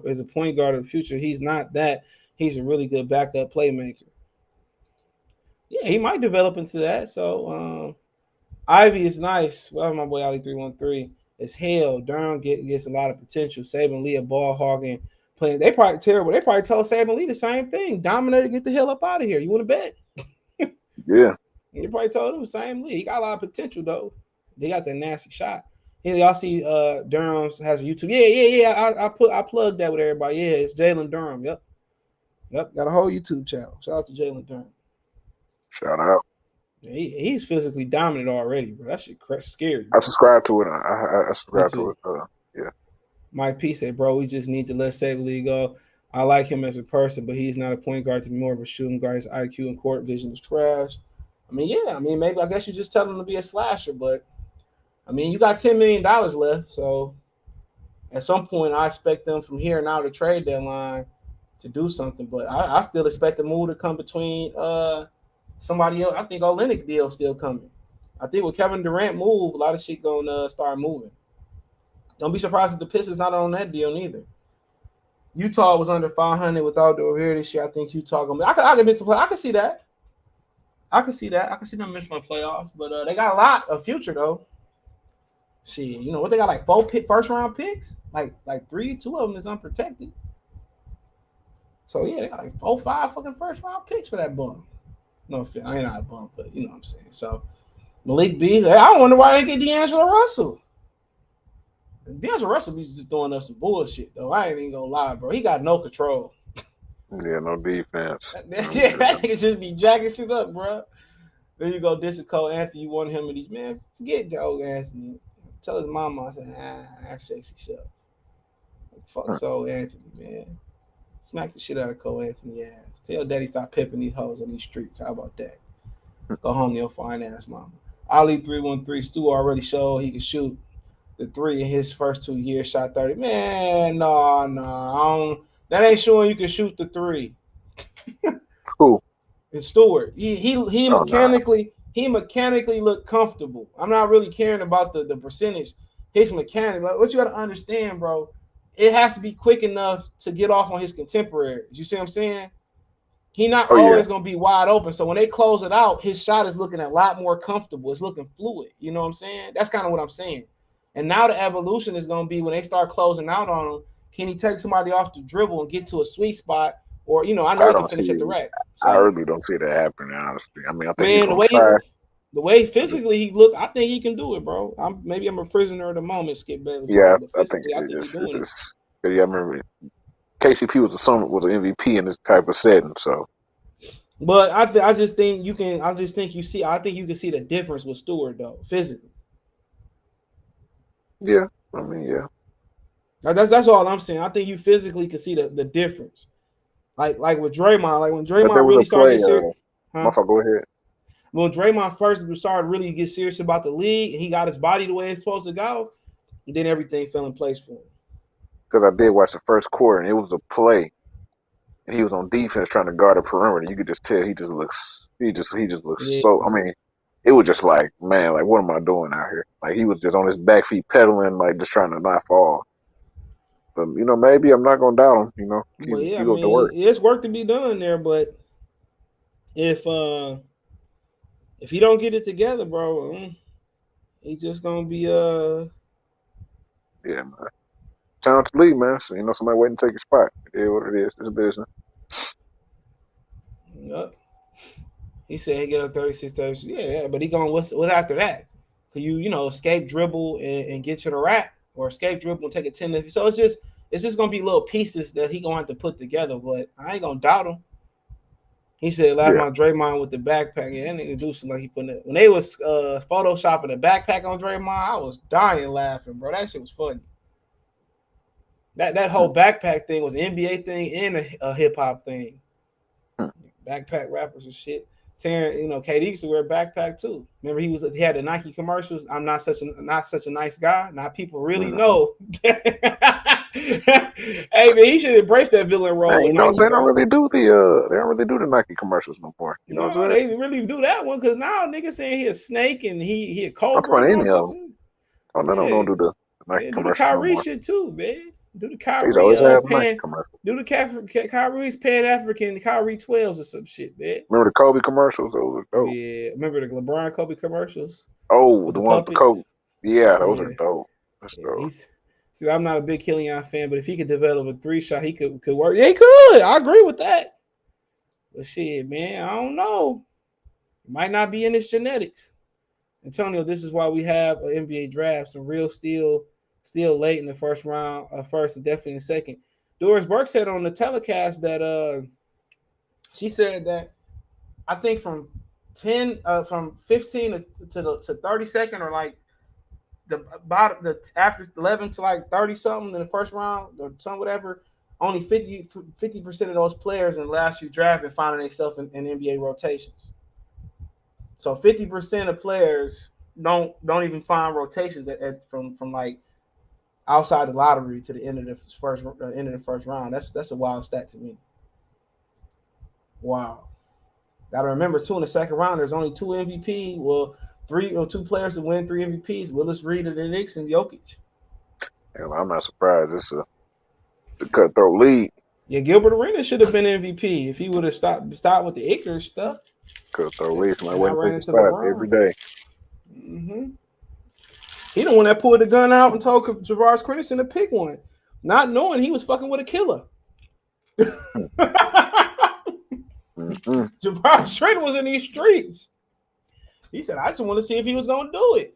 is a point guard of the future. He's not that. He's a really good backup playmaker. Yeah, he might develop into that. So Ivy is nice. Well, my boy Ali 313 is hell. Duren gets a lot of potential. Saban Lee a ball hogging playing. They probably terrible. They probably told Saban Lee the same thing. Dominator, get the hell up out of here. You want to bet? Yeah. You probably told him the same league. He got a lot of potential though. They got that nasty shot. And y'all see Durham has a YouTube. Yeah. I plugged that with everybody. Yeah, it's Jalen Durham. Yep. Got a whole YouTube channel. Shout out to Jalen Durham. Shout out. Yeah, he's physically dominant already, bro. That shit scary. I Bro. subscribe to it. I Me subscribe to too. it. Yeah. Mike P said, bro, we just need to let Sabley go. I like him as a person, but he's not a point guard to be more of a shooting guard. His IQ and court vision is trash. I mean, yeah. I mean, maybe I guess you just tell him to be a slasher, but I mean, you got $10 million left, so at some point, I expect them from here now to trade deadline to do something. But I still expect the move to come between somebody else. I think Olynyk deal still coming. I think with Kevin Durant move, a lot of shit gonna start moving. Don't be surprised if the Pistons not on that deal neither. Utah was under 500 without the O'Hare this year. I think Utah gonna. I can miss the play. I can see that. I can see them miss my playoffs, but they got a lot of future though. Shit, you know what they got like 4 first round picks, like 2 of them is unprotected. So yeah, they got like 4, 5 fucking first round picks for that bum. No, I ain't not a bum, but you know what I'm saying. So Malik Beasley, I wonder why they get D'Angelo Russell. D'Angelo Russell be just throwing up some bullshit though. I ain't even gonna lie, bro. He got no control. Yeah, no defense. Yeah, that nigga just be jacking shit up, bro. Then you go this is Cole Anthony. You want him and these man. Forget Joe Anthony. Tell his mama, I said, act sexy self. Fuck Cole Anthony, man. Smack the shit out of Cole Anthony ass. Tell daddy stop pimping these hoes on these streets. How about that? Go home to your fine ass mama. Ali 313 Stu already showed he could shoot the 3 in his first 2 years. Shot 30. Man, no. That ain't showing you can shoot the 3. Cool. And Stewart, he mechanically looked comfortable. I'm not really caring about the percentage. His mechanic, like, what you got to understand, bro, it has to be quick enough to get off on his contemporaries. You see what I'm saying? He not always gonna be wide open. So when they close it out, his shot is looking a lot more comfortable. It's looking fluid. You know what I'm saying? That's kind of what I'm saying. And now the evolution is gonna be when they start closing out on him. Can he take somebody off the dribble and get to a sweet spot? Or I know he can finish at the rack. So, I really don't see that happening, honestly. I mean, I think he's man, gonna try. the way physically he look, I think he can do it, bro. Maybe I'm a prisoner of the moment, Skip Bayless. Yeah, But I think physically, I think he's doing it. yeah, I remember KCP was an MVP in this type of setting, so. But I just think you can. I think you can see the difference with Stewart though, physically. Yeah, I mean, yeah. That's all I'm saying. I think you physically can see the difference. Like with Draymond, like when Draymond really started to get serious. My fault, go ahead. When Draymond first started really get serious about the league, and he got his body the way it's supposed to go, and then everything fell in place for him. Because I did watch the first quarter, and it was a play, and he was on defense trying to guard the perimeter. You could just tell he just looks so. I mean, it was just like, man, like what am I doing out here? Like he was just on his back feet pedaling, like just trying to not fall. But maybe I'm not gonna doubt him. He goes to work. It's work to be done there, but if he don't get it together, bro, he's just gonna be Yeah, man. Time to leave, man. So somebody waiting to take your spot. It is what it is. It's a business. Yep. He said he get a 36 36. Yeah, but he going what's after that? Can you escape dribble and get to the rack, or escape dribble and take a 10. So it's just gonna be little pieces that he gonna have to put together. But I ain't gonna doubt him. He said last month Draymond with the backpack. Yeah, that nigga do something like he putting it. When they was photoshopping the backpack on Draymond, I was dying laughing, bro. That shit was funny. That whole backpack thing was an NBA thing and a hip hop thing. Backpack rappers and shit. Terrence, KD used to wear a backpack too. Remember he had the Nike commercials. I'm not such a nice guy. Now people really know. Hey man, he should embrace that villain role with Nike, they bro. they don't really do the Nike commercials no more. You know what No, I'm saying? they really do that one because now niggas saying he a snake and he a I'm cobra and talking all any types of of them. shit. Oh, none of them Yeah, don't do the Nike yeah, do the commercials no Kyrie more. shit too, man. Do the They used to Kyrie always have a Nike pan. commercial. Do the Kyrie's Pan African Kyrie 12s or some shit, man. Remember the Kobe commercials? Those were dope. Yeah, remember the LeBron Kobe commercials Oh, with the the ones with the Kobe. puppets? Yeah, those are Yeah, dope. That's yeah. dope. See, I'm not a big Killian fan, but if he could develop a 3-shot, he could work. Yeah, he could. I agree with that. But shit, man, I don't know. It might not be in his genetics. Antonio, this is why we have an NBA draft. Some real still late in the first round, first and definitely in the second. Doris Burke said on the telecast that she said that I think from 15 to 32nd or like the about the after 11 to like 30 something in the first round or some whatever, only 50% of those players in the last few drafts been finding themselves in NBA rotations. So 50% of players don't even find rotations from like outside the lottery to the end of the first round. That's a wild stat to me. Wow. Got to remember too in the second round, there's only two MVP. Well, two players to win 3 MVPs: Willis Reed of the Knicks and Jokic. And I'm not surprised. It's a cutthroat league. Yeah, Gilbert Arenas should have been MVP if he would have stopped with the ignorant stuff. Cutthroat league. Somebody And I waiting to ran take a into spot every LeBron. day. Mm-hmm. He the one that pulled the gun out and told Javarius Crittenson to pick one, not knowing he was fucking with a killer. Mm-hmm. Javarius Crittenson was in these streets. He said, "I just want to see if he was gonna do it."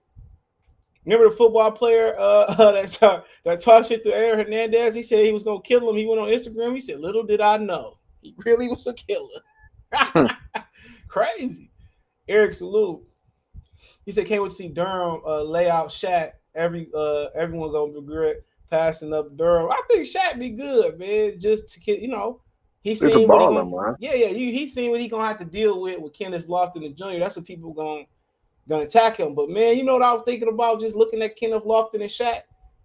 Remember the football player that talked shit to Aaron Hernandez? He said he was gonna kill him. He went on Instagram. He said, "Little did I know, he really was a killer." Crazy. Eric Salute. He said, "Can't wait to see Durham lay out Shaq. Everyone gonna regret passing up Durham." I think Shaq be good, man. Just to get, he's He's a seen what he baller, gonna. man. Yeah. He's seen what he gonna have to deal with Kenneth Lofton Jr. That's what people gonna attack him. But man, you know what I was thinking about just looking at Kenneth Lofton and Shaq.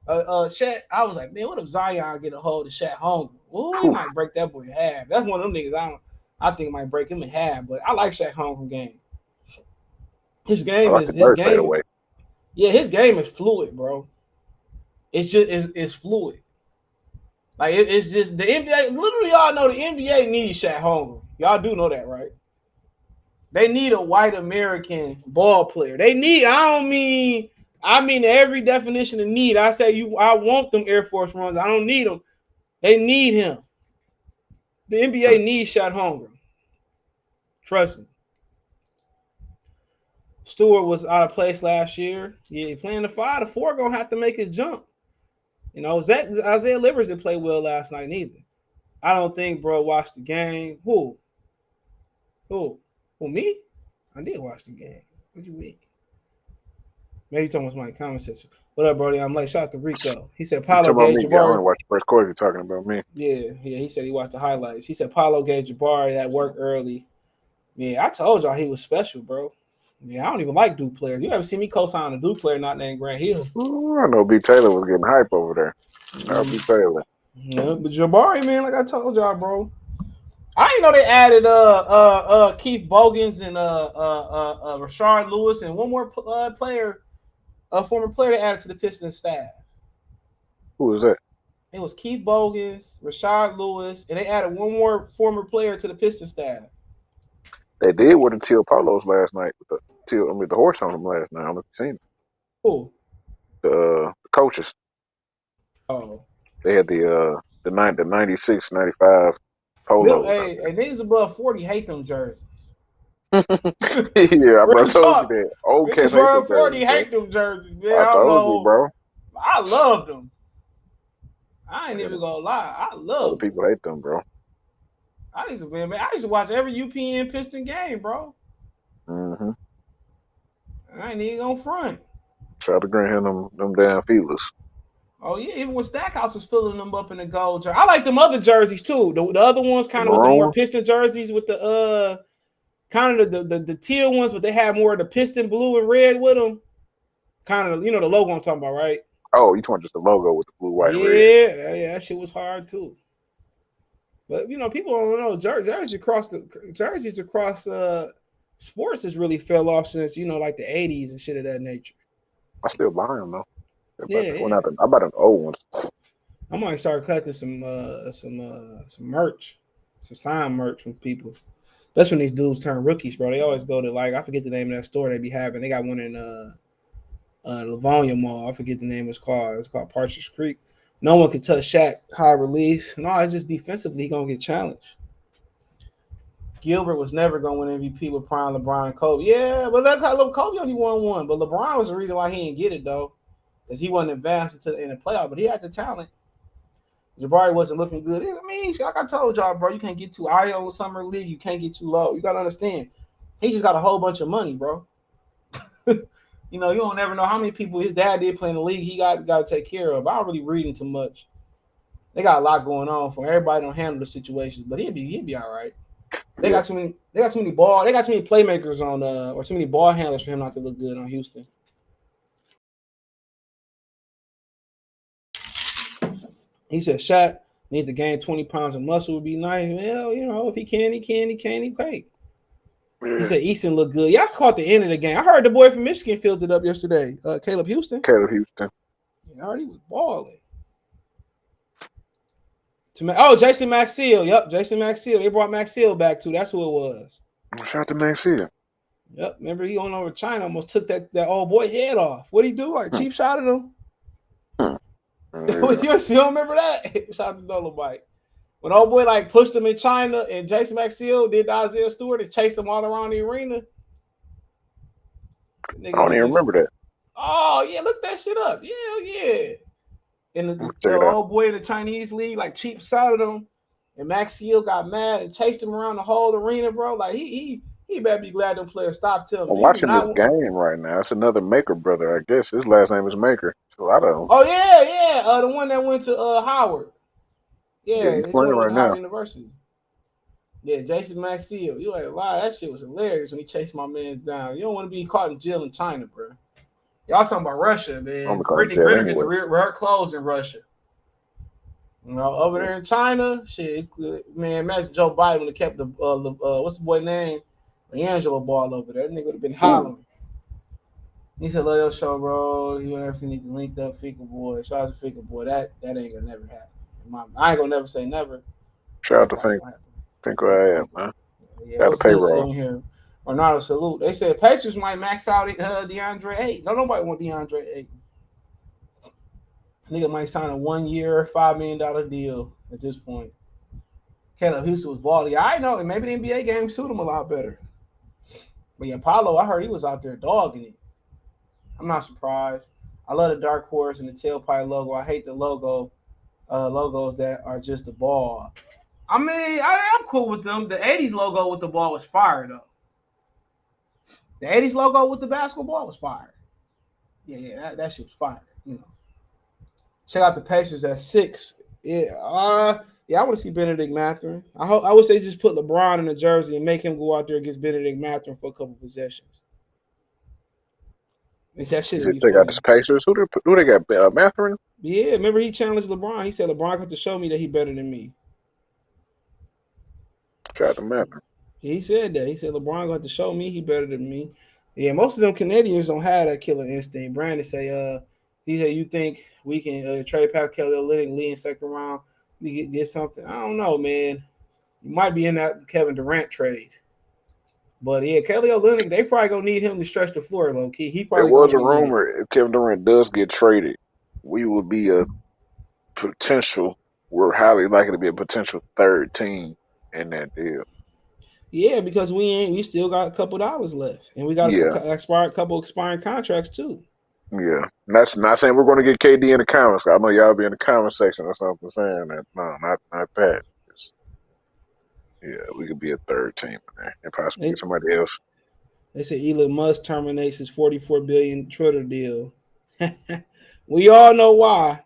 Shaq, I was like, man, what if Zion get a hold of Shaq Holmgren? Ooh, he might break that boy in half. That's one of them niggas I think might break him in half. But I like Shaq Holmgren game. His game I like is the his third game. fadeaway. Yeah, his game is fluid, bro. It's just it's fluid. Like it's just the NBA. Literally, y'all know the NBA needs Shaq Holmgren. Y'all do know that, right? They need a white American ball player. They need. I mean every definition of need. I say I want them Air Force runs. I don't need them. They need him. The NBA needs Shaq Holmgren. Trust me. Stewart was out of place last year. Yeah, playing the 5, the 4 gonna have to make a jump. Isaiah Livers didn't play well last night neither. I don't think bro watched the game. Who? Me? I did watch the game. What you mean? Maybe you talking about my comment section. What up, Brody? I'm late. Shout out to Rico. He said You talking Paulo about gave me? I only Jabari. watched the first quarter. You're talking about me. Yeah. He said he watched the highlights. He said Paulo gave Jabari that work early. Yeah, I told y'all he was special, bro. Yeah, I don't even like Duke players. You ever see me co-sign a Duke player not named Grant Hill? Ooh, I know B. Taylor was getting hype over there. I'll be Taylor. Yeah, but Jabari, man, like I told y'all, bro. I didn't know they added Keith Bogans and Rashard Lewis and one more player, a former player they added to the Pistons staff. Who was that? It was Keith Bogans, Rashard Lewis, and they added one more former player to the Pistons staff. They did with the Teal Polos last night. The horse on them last night. I don't know if you've seen it. Who? The coaches. Oh. They had the 96, 95 polos. Hey, niggas above 40 hate them jerseys. Yeah, bro. I told you that. Okay, niggas above 40 hate them jerseys, man. I told you, bro. I love them. I ain't even gonna lie. I love other people hate them, bro. I used to watch every UPN Piston game, bro. Mm-hmm. I ain't even gonna front. Shout out to Grant them damn feelers. Oh yeah, even when Stackhouse was filling them up in the gold jersey. I like them other jerseys too. The other ones kind of with the more Piston jerseys with the kind of the teal ones, but they had more of the piston blue and red with them. Kind of, the logo I'm talking about, right? Oh, you talking just the logo with the blue, white, and red? Yeah, that shit was hard too. But people don't know jerseys across sports has really fell off since like the '80s and shit of that nature. I still buy them though. Yeah. I bought an old ones. I might start collecting some merch, some signed merch from people. That's when these dudes turn rookies, bro. They always go to I forget the name of that store they be having. They got one in Livonia Mall. I forget the name it's called. It's called Partridge Creek. No one can touch Shaq high release. No, it's just defensively he gonna get challenged. Gilbert was never gonna win MVP with prime LeBron and Kobe. Yeah, but that's how Kobe only won one. But LeBron was the reason why he didn't get it though, because he wasn't advanced in the playoff. But he had the talent. Jabari wasn't looking good. I mean, like I told y'all, bro, you can't get too high on the summer league. You can't get too low. You gotta understand. He just got a whole bunch of money, bro. You don't never know how many people his dad did play in the league. He got to take care of. I don't really read him too much. They got a lot going on for everybody. Don't handle the situations, but he'll be all right. They got too many playmakers on or too many ball handlers for him not to look good on Houston. He said Shaq need to gain 20 pounds of muscle would be nice. Well, if he can, he can. He can't, he can't. Yeah. He said Easton looked good. Y'all caught the end of the game. I heard the boy from Michigan filled it up yesterday. Caleb Houston. Yeah, I heard he was balling. Jason Maxiell. Yep, Jason Maxiell. They brought Maxiell back too. That's who it was. Shout out to Maxiell. Yep. Remember he went over to China, almost took that old boy head off. What'd he do? Cheap shot at him. You don't remember that? Shout out to Dolomite. When old boy pushed him in China and Jason Maxiell did the Isaiah Stewart and chased him all around the arena. I don't even remember that. Oh yeah, look that shit up. Yeah. And the old boy in the Chinese league cheap shot at him, and Maxiell got mad and chased him around the whole arena, bro. He better be glad them players stopped him. I'm watching this game right now. It's another Maker brother, I guess. His last name is Maker. So I don't. Oh yeah. The one that went to Howard. Yeah, he's playing right now. University. Yeah, Jason Maxiell. You ain't lie. That shit was hilarious when he chased my man down. You don't want to be caught in jail in China, bro. Y'all talking about Russia, man. Brittany Griner get the rear clothes in Russia. Over there in China, shit, man. Imagine Joe Biden would have kept the what's the boy name? LiAngelo Ball over there. That nigga would have been hollering. He said, "Love your show, bro. You and everything need to link up, Fika boy. Shout out to Fika boy. That ain't gonna never happen. I ain't gonna never say never. Shout out to Finko I am, man. Yeah, got a payroll here. Ronaldo salute. They said Pacers might max out DeAndre Ayton. No, nobody want DeAndre Ayton. Nigga might sign a 1 year, $5 million deal at this point. Caleb Houston was balling. I know, and maybe the NBA game suit him a lot better. But yeah, Paulo, I heard he was out there dogging it. I'm not surprised. I love the dark horse and the tailpipe logo. I hate the logos that are just the ball. I mean, I'm cool with them. The 80s logo with the ball was fire, though. The 80s logo with the basketball was fire. Yeah, that shit was fire, Check out the Pacers at 6. Yeah, I want to see Benedict Mathurin. I wish they just put LeBron in the jersey and make him go out there against Benedict Mathurin for a couple possessions. That shit. They got the Pacers. Who they got? Mathurin? Yeah, remember he challenged LeBron. He said LeBron got to show me that he better than me. Shout out to Mathurin. He said that. He said LeBron got to show me he better than me. Yeah, most of them Canadians don't have that killer instinct. Brandon say, he said, you think we can trade Pat Kelly Olynyk, Lee in second round, we get something? I don't know, man. You might be in that Kevin Durant trade. But yeah, Kelly Olynyk, they probably gonna need him to stretch the floor low key. He probably. There was a rumor if Kevin Durant does get traded, we would be a potential. We're highly likely to be a potential third team in that deal. Yeah, because we still got a couple dollars left, and we got a couple expiring contracts too. Yeah, that's not saying we're going to get KD in the comments. I know y'all be in the comment section or something saying that. No, not that. Yeah, we could be a third team in there and possibly get somebody else. They said Elon Musk terminates his $44 billion Twitter deal. We all know why.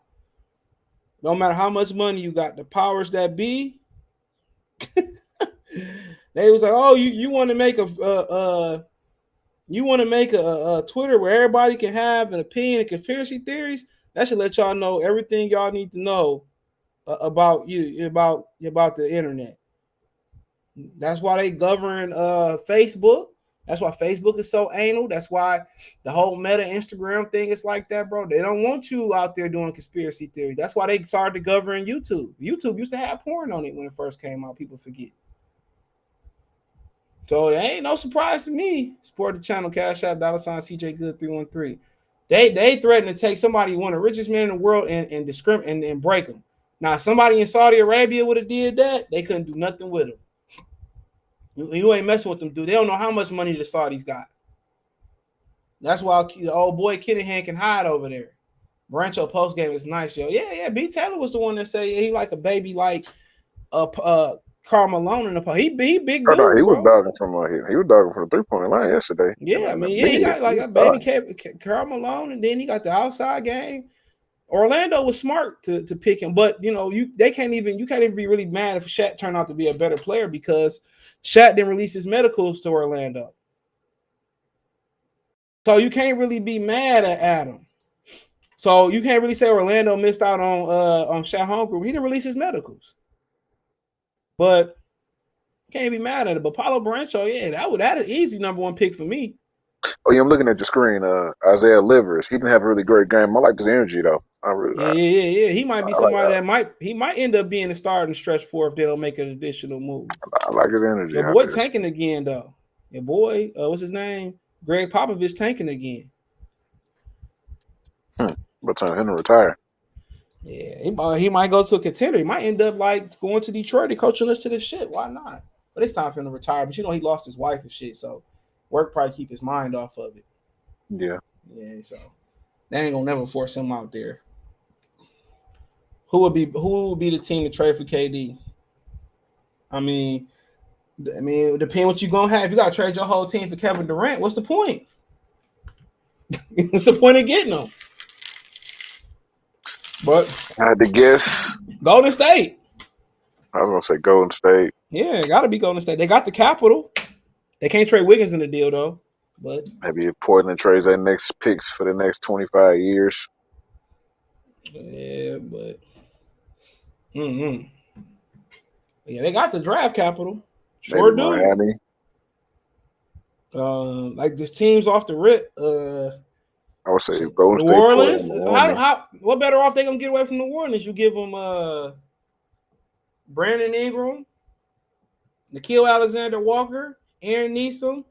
No matter how much money you got, the powers that be, They was like, oh, you want to make a Twitter where everybody can have an opinion and conspiracy theories. That should let y'all know everything y'all need to know about the internet. That's why they govern Facebook. That's why Facebook is so anal. That's why the whole Meta Instagram thing is like that, bro. They don't want you out there doing conspiracy theories. That's why they started to govern YouTube. YouTube used to have porn on it when it first came out. People forget. So it ain't no surprise to me. Support the channel, Cash App, $CJ Good 313. They threatened to take somebody, one of the richest men in the world, and break them. Now, somebody in Saudi Arabia would have did that. They couldn't do nothing with them. You ain't messing with them, dude. They don't know how much money the Saudis got. That's why the old boy Kilian can hide over there. Brancho post game is nice, yo. Yeah. B. Taylor was the one that said he like a baby like Karl Malone in the post. He big dude. No, he was bro. dogging from he was dogging from the 3-point line yesterday. Yeah, I mean, he got like a baby Karl Malone, and then he got the outside game. Orlando was smart to pick him, but you can't even be really mad if Shaq turned out to be a better player because Shaq didn't release his medicals to Orlando. So you can't really be mad at Adam. So you can't really say Orlando missed out on Shaq Holmgren. He didn't release his medicals. But you can't be mad at it. But Paulo Brancho, yeah, that is easy number one pick for me. Oh yeah, I'm looking at your screen. Isaiah Livers. He didn't have a really great game. I like his energy though. Yeah. He might be somebody that might end up being a starter in stretch 4 if they don't make an additional move. I like his energy. Your boy tanking again though. Your boy, what's his name? Greg Popovich tanking again. But time him to retire. Yeah, he might go to a contender. He might end up like going to Detroit and coaching us to this shit. Why not? But it's time for him to retire. But he lost his wife and shit, so work probably keep his mind off of it. Yeah. So they ain't gonna never force him out there. Who would be the team to trade for KD? I mean, it depends what you're gonna have. If you gotta trade your whole team for Kevin Durant, what's the point? What's the point of getting them? But I had to guess Golden State. I was gonna say Golden State. Yeah, gotta be Golden State. They got the capital. They can't trade Wiggins in the deal though. But maybe if Portland trades their next picks for the next 25 years. Yeah, but yeah, they got the draft capital. Sure maybe do. Miami. Like this team's off the rip. I would say Golden New State. Orleans. What better off they gonna get away from New Orleans? You give them Brandon Ingram, Nickeil Alexander-Walker, Aaron Neeson.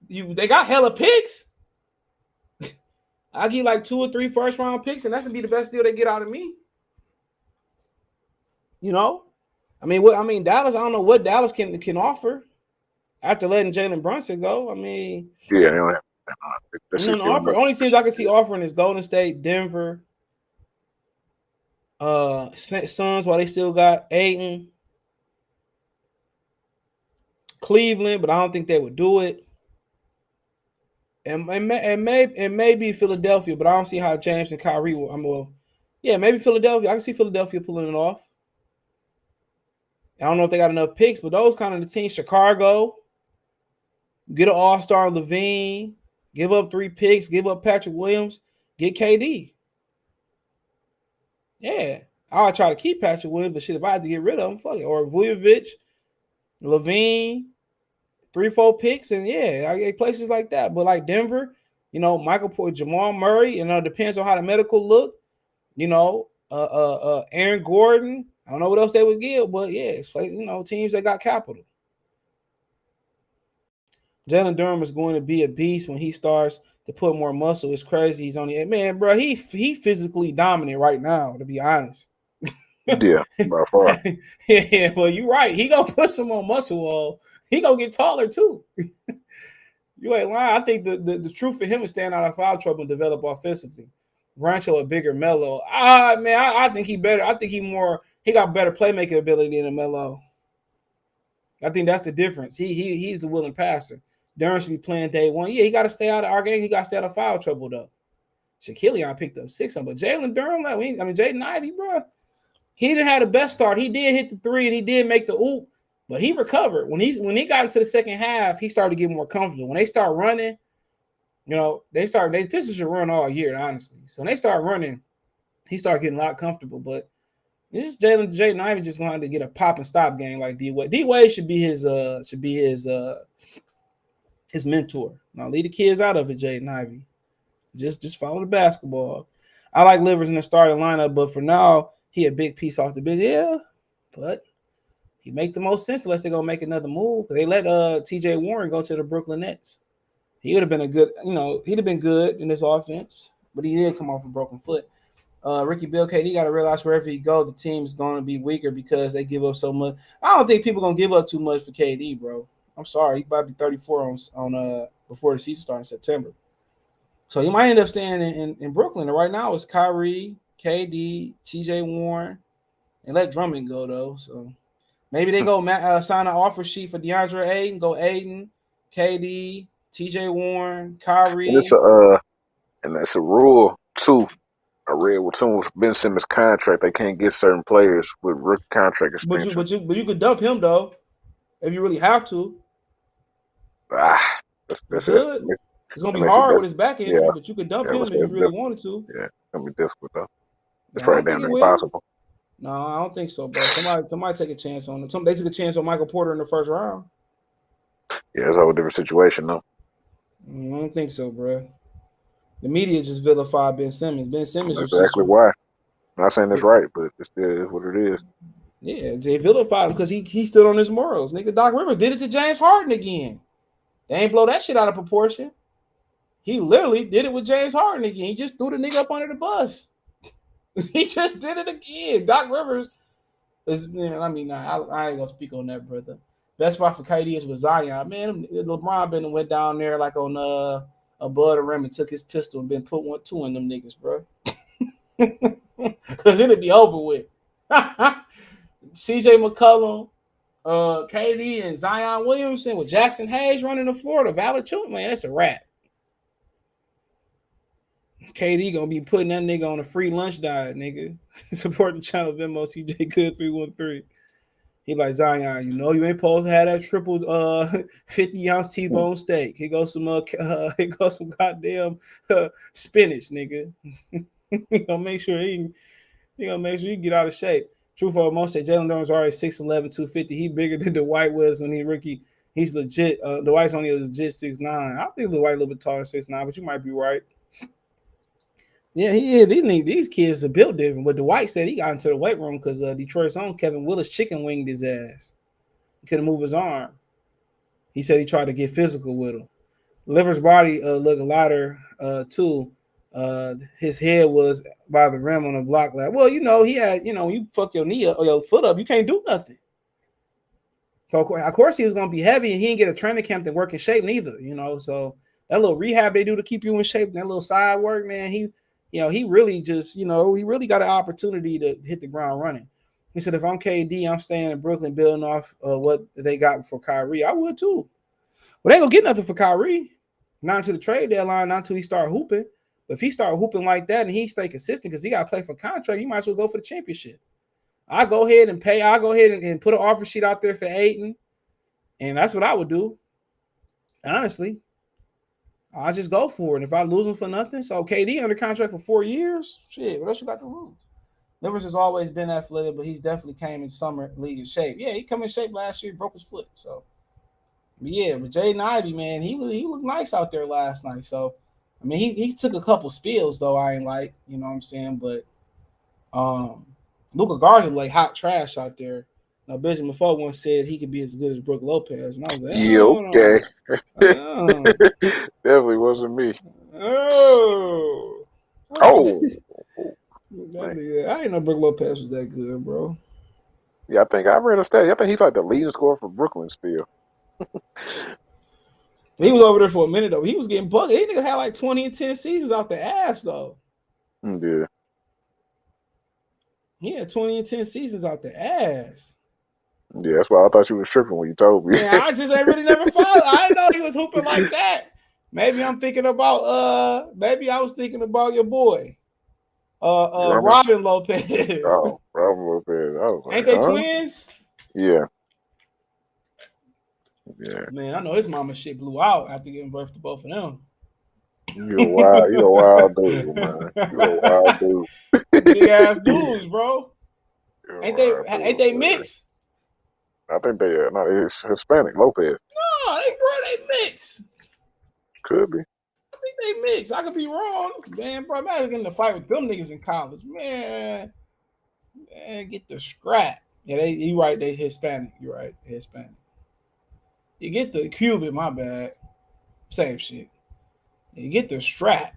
They got hella picks. I'll give like 2 or 3 first-round picks, and that's gonna be the best deal they get out of me. I mean, Dallas. I don't know what Dallas can offer after letting Jalen Brunson go. I mean, yeah, they don't have offer. Only teams I can see offering is Golden State, Denver, Suns. While they still got Ayton, Cleveland, but I don't think they would do it. And maybe Philadelphia, but I don't see how James and Kyrie will. Maybe Philadelphia. I can see Philadelphia pulling it off. I don't know if they got enough picks, but those kind of the teams. Chicago, get an all-star Levine, give up 3 picks, give up Patrick Williams, get KD. Yeah, I'll try to keep Patrick Williams, but shit, if I had to get rid of him, fuck it. Or Vujovic, Levine, 3-4 picks, and I get places like that. But like Denver, Michael Porter, Jamal Murray, depends on how the medical look. Aaron Gordon. I don't know what else they would give, but it's like, teams that got capital. Jalen Duren is going to be a beast when he starts to put more muscle. It's crazy. He's only man, bro. He physically dominant right now, to be honest. Yeah, by far. Yeah, well, you're right. He gonna put some more muscle on. He gonna get taller too. You ain't lying. I think the truth for him is staying out of foul trouble and develop offensively. Rancho a bigger Melo. Man, I think he better. I think he got better playmaking ability than Melo. I think that's the difference. He's a willing passer. Duren should be playing day one. Yeah, he got to stay out of our game. He got to stay out of foul trouble though. Kilian picked up 6, but Jalen Duren, Jaden Ivey, bro, he didn't have the best start. He did hit the 3 and he did make the oop, But he recovered. When he got into the second half, he started to get more comfortable. When they start running, they Pistons should run all year, honestly. So when they start running, he started getting a lot comfortable. But this is Jaden Ivey just going to get a pop and stop game like D Wade. D Wade should be his mentor. Now leave the kids out of it, Jaden Ivey. Just follow the basketball. I like Livers in the starting lineup, but for now, he a big piece off the bench. Yeah, but he make the most sense unless they're gonna make another move. They let TJ Warren go to the Brooklyn Nets. He would have been he'd have been good in this offense, but he did come off a broken foot. Ricky Bill KD got to realize wherever he go, the team's going to be weaker because they give up so much. I don't think people going to give up too much for KD, bro. I'm sorry. He's about to be 34 on before the season starts in September. So he might end up staying in Brooklyn. And right now it's Kyrie, KD, TJ Warren, and let Drummond go, though. So maybe they go sign an offer sheet for DeAndre Ayton, go Ayton, KD, TJ Warren, Kyrie. And it's a rule, too. I read with Ben Simmons' contract, they can't get certain players with rookie contract extension. But you could dump him though, if you really have to. It's gonna be hard with his back injury, but you could dump him if you really wanted to. Yeah, it's gonna be difficult though. It's probably damn impossible. No, I don't think so, bro. Somebody take a chance on it. They took a chance on Michael Porter in the first round. Yeah, it's a whole different situation though. I don't think so, bro. The media just vilified Ben Simmons. Ben Simmons That's exactly why. I'm not saying that's right, but it still is what it is. Yeah, they vilified him because he stood on his morals. Nigga, Doc Rivers did it to James Harden again. They ain't blow that shit out of proportion. He literally did it with James Harden again. He just threw the nigga up under the bus. He just did it again. Doc Rivers is, I ain't gonna speak on that, brother. Best spot for KD is with Zion. Man, LeBron been went down there like on above the rim and took his pistol and been put 1-2 in them niggas, bro. Because it'd be over with. CJ McCollum, KD, and Zion Williamson with Jackson Hayes running the floor, the Valanciunas, man, that's a wrap. KD gonna be putting that nigga on a free lunch diet, nigga. Support the channel Venmo CJ Good 313. He like, Zion, you ain't supposed to have that triple 50-ounce T-bone steak. Here goes some goddamn spinach, nigga. He gonna make sure he get out of shape. True for most say Jalen Duren's already 6'11", 250. He bigger than Dwight was when he rookie. He's legit. Dwight's only a legit 6'9". I think Dwight a little bit taller than 6'9", but you might be right. Yeah, he is. These kids are built different. But Dwight said he got into the weight room because Detroit's own Kevin Willis chicken winged his ass. He couldn't move his arm. He said he tried to get physical with him. Liver's body looked lighter too. His head was by the rim on the block. Like, well, he had, you fuck your knee up or your foot up, you can't do nothing. So of course he was gonna be heavy, and he didn't get a training camp to work in shape neither. So that little rehab they do to keep you in shape, and that little side work, man, he really just, he really got an opportunity to hit the ground running. He said, if I'm KD, I'm staying in Brooklyn building off what they got for Kyrie. I would too. Well, they ain't gonna get nothing for Kyrie. Not until the trade deadline, not until he start hooping. But if he start hooping like that and he stay consistent because he got to play for contract, you might as well go for the championship. I'll go ahead and pay. I'll go ahead and put an offer sheet out there for Ayton. And that's what I would do. Honestly. I'll just go for it. If I lose him for nothing, so KD under contract for 4 years, shit, what else you got to lose? Livers has always been athletic, but he's definitely came in summer league in shape. Yeah, he come in shape last year, broke his foot. So, but Jaden Ivey, man, he looked nice out there last night. So, I mean, he took a couple spills, though, I ain't like, you know what I'm saying? But Luka Garza like hot trash out there. Now, Benjamin Foe once said he could be as good as Brook Lopez. And I was like, okay. Definitely wasn't me. Oh. I didn't know Brook Lopez was that good, bro. Yeah, I think I read a stat. I think he's like the leading scorer for Brooklyn still. He was over there for a minute, though. He was getting bugged. He nigga had like 20 and 10 seasons out the ass, though. Yeah. He had 20 and 10 seasons out the ass. Yeah, that's why I thought you was tripping when you told me. Yeah, I just ain't really never followed. I didn't know he was hooping like that. Maybe I'm thinking about maybe I was thinking about your boy. Robin Lopez. Oh, Robin Lopez. I was like, ain't they twins? Yeah. Yeah. Man, I know his mama shit blew out after giving birth to both of them. You a wild dude, man. You a wild dude. Big ass dudes, bro. You a Ain't they? wild Ain't dude, they man. mixed? I think they are. No, it's Hispanic. Lopez. No, they mixed. Could be. I think they mixed. I could be wrong, man. Bro, imagine getting in a fight with them niggas in college, man. Get the scrap. Yeah, you right. They Hispanic. You right. They Hispanic. You get the Cuban. My bad. Same shit. You get the strap.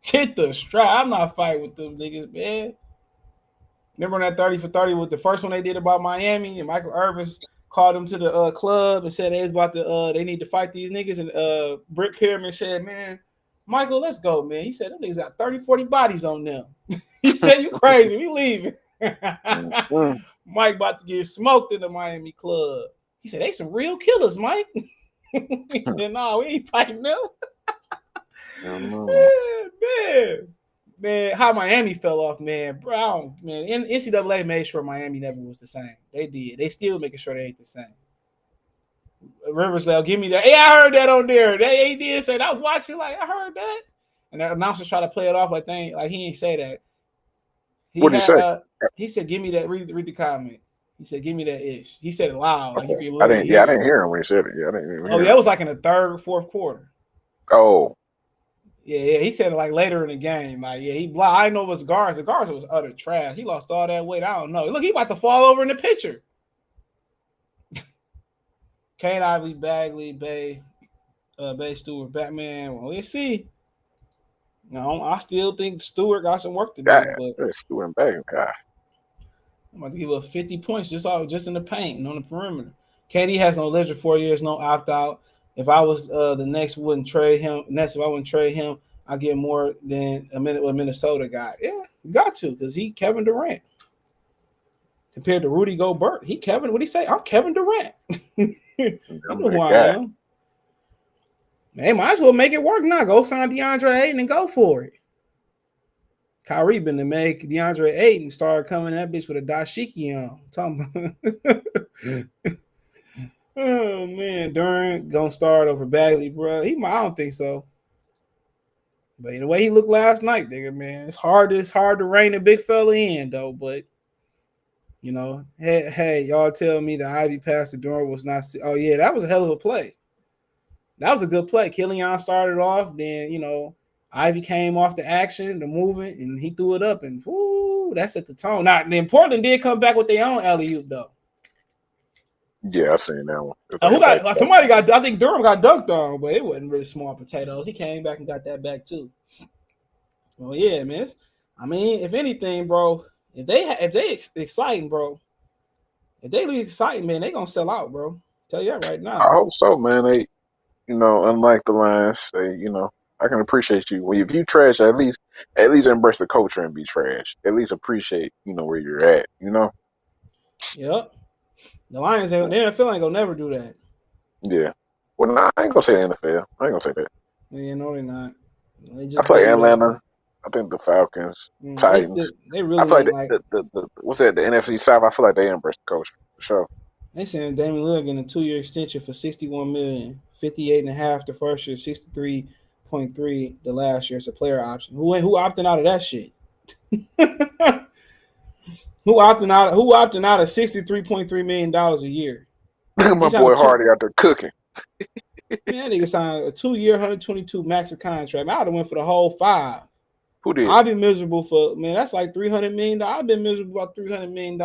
Get the strap. I'm not fighting with them niggas, man. Remember that 30 for 30 with the first one they did about Miami, and Michael Irvin called them to the club and said they was about to they need to fight these niggas, and Britt Pyramid said, man, Michael, let's go, man. He said them niggas got 30, 40 bodies on them. He said, you crazy, we leaving. Mike about to get smoked in the Miami club. He said, they some real killers, Mike. He said, no, we ain't fighting them. Man, how Miami fell off, man. Bro, man. NCAA made sure Miami never was the same. They did. They still making sure they ain't the same. Riversdale, give me that. Yeah, I heard that on there. They did say that. I was watching, like, I heard that. And the announcers try to play it off like he ain't say that. What did he say? He said, give me that. Read the comment. He said, give me that ish. He said it loud. Okay. Like you I didn't hear him when he said it. Yeah, I didn't even hear that was like in the third, fourth quarter. Oh. Yeah, he said it like later in the game. Like, yeah, he blocked. I know it was Garza. Garza was utter trash. He lost all that weight. I don't know. Look, he about to fall over in the picture. Kane Ivey, Bagley, Bay Stewart, Batman. Well, we'll see. No, I still think Stewart got some work to do. But Stewart and Bagley, God. I'm about to give up 50 points just in the paint and on the perimeter. KD has no ledger 4 years, no opt out. If I was the next, wouldn't trade him. Next, if I wouldn't trade him, I get more than a Minnesota guy. Yeah, you got to, because he Kevin Durant. Compared to Rudy Gobert, he Kevin. What he say? I'm Kevin Durant. You know who I am. Man, might as well make it work now. Go sign DeAndre Ayton and go for it. Kyrie been to make DeAndre Ayton start coming that bitch with a dashiki on. Talking about. Oh man, Duren gonna start over Bagley, bro. I don't think so. But the way he looked last night, nigga, man, it's hard to rein a big fella in though. But you know, hey, y'all tell me the Ivy pass to Duren was not. Oh yeah, that was a hell of a play. That was a good play. Kilian started off, then Ivy came off the action, the movement, and he threw it up, and whoo, that set the tone. Now, then Portland did come back with their own alley-oop though. Yeah, I seen that one. Somebody got. I think Durham got dunked on, but it wasn't really small potatoes. He came back and got that back too. Well, yeah, man. If anything, bro, if they exciting, bro, if they leave exciting, man, they gonna sell out, bro. Tell you that right now. I hope so, man. They, unlike the Lions, they, I can appreciate you. If you trash, at least embrace the culture and be trash. At least appreciate, where you're at. Yep. The Lions, the NFL ain't gonna never do that. Yeah. Well, nah, I ain't gonna say the NFL. I ain't gonna say that. Yeah, no, they're not. I feel like Atlanta. I think the Falcons, Titans. They really. I feel like the what's that? The NFC South. I feel like they embrace the culture for sure. They saying Damian Lillard getting a 2-year extension for $61 million, 58.5 the first year, 63.3 the last year. It's a player option. Who opting out of that shit? Who opting out of $63.3 million a year? My boy Hardy out there cooking. Man, that nigga signed a 2-year, 122 max contract. Man, I would have went for the whole 5. Who did? I've been miserable for, man, that's like $300 million. I've been miserable about $300 million.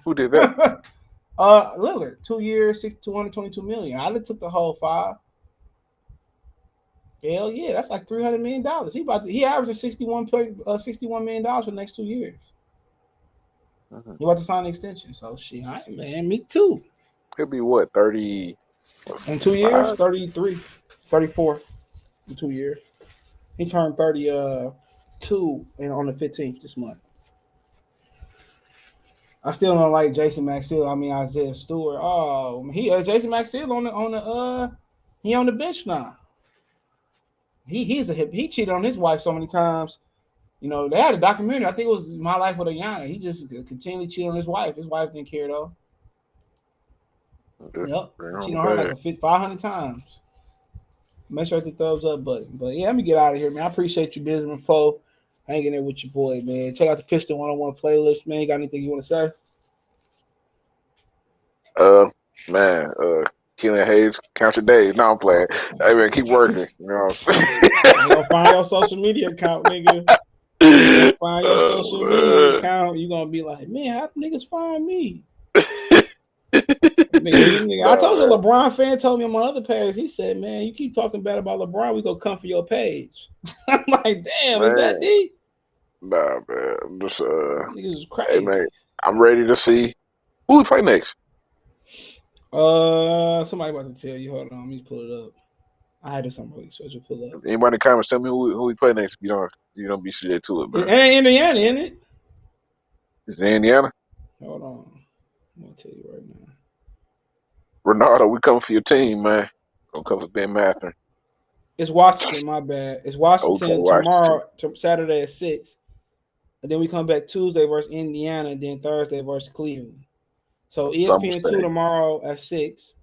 Who did that? Lillard, 2 years, $222 million. I took the whole 5. Hell yeah, that's like $300 million. He averaging $61 million for the next 2 years. Mm-hmm. You about to sign an extension, so shit, man, me too. He'll be what, 30? In 2 years, 33, 34 in 2 years. He turned 32 on the 15th this month. I still don't like Jason Maxill. Isaiah Stewart. Oh, Jason Maxill he on the bench now. He cheated on his wife so many times. They had a documentary. I think it was My Life with Ayana. He just continually cheated on his wife. His wife didn't care though. Just Yep. bring on Cheat the on her like bag. 500 times. Make sure I hit the thumbs up button. But yeah, let me get out of here, man. I appreciate you, Benjamin Foe, hanging there with your boy, man. Check out the Piston 101 playlist, man. You got anything you want to say? Uh, man, Killian Hayes, count your days. No, I'm playing. Hey man, keep working. You know what They gonna find your social media account, nigga. They gonna I'm saying? find your social media account. You gonna be like, man, how niggas find me? Nigga, I Nah, told you, a man. LeBron fan told me on my other page. He said, "Man, you keep talking bad about LeBron, we gonna come for your page." I'm like, "Damn, is that Man, deep?" nah, man. I'm just Niggas is hey man, crazy. I'm ready to see who we play next. Somebody about to tell you. Hold on, let me pull it up. I had something really special pull up. Anybody in the comments tell me who we play next. If you don't be CJ to it, It man. ain't Indiana, in it? Is it Indiana? Hold on, I'm gonna tell you right now. Ronaldo, we coming for your team, man. Gonna come for Ben Mather. It's Washington. My bad. It's Okay, Washington Washington. tomorrow, Saturday at 6, and then we come back Tuesday versus Indiana, and then Thursday versus Cleveland. So So I'm gonna ESPN2 say tomorrow at 6.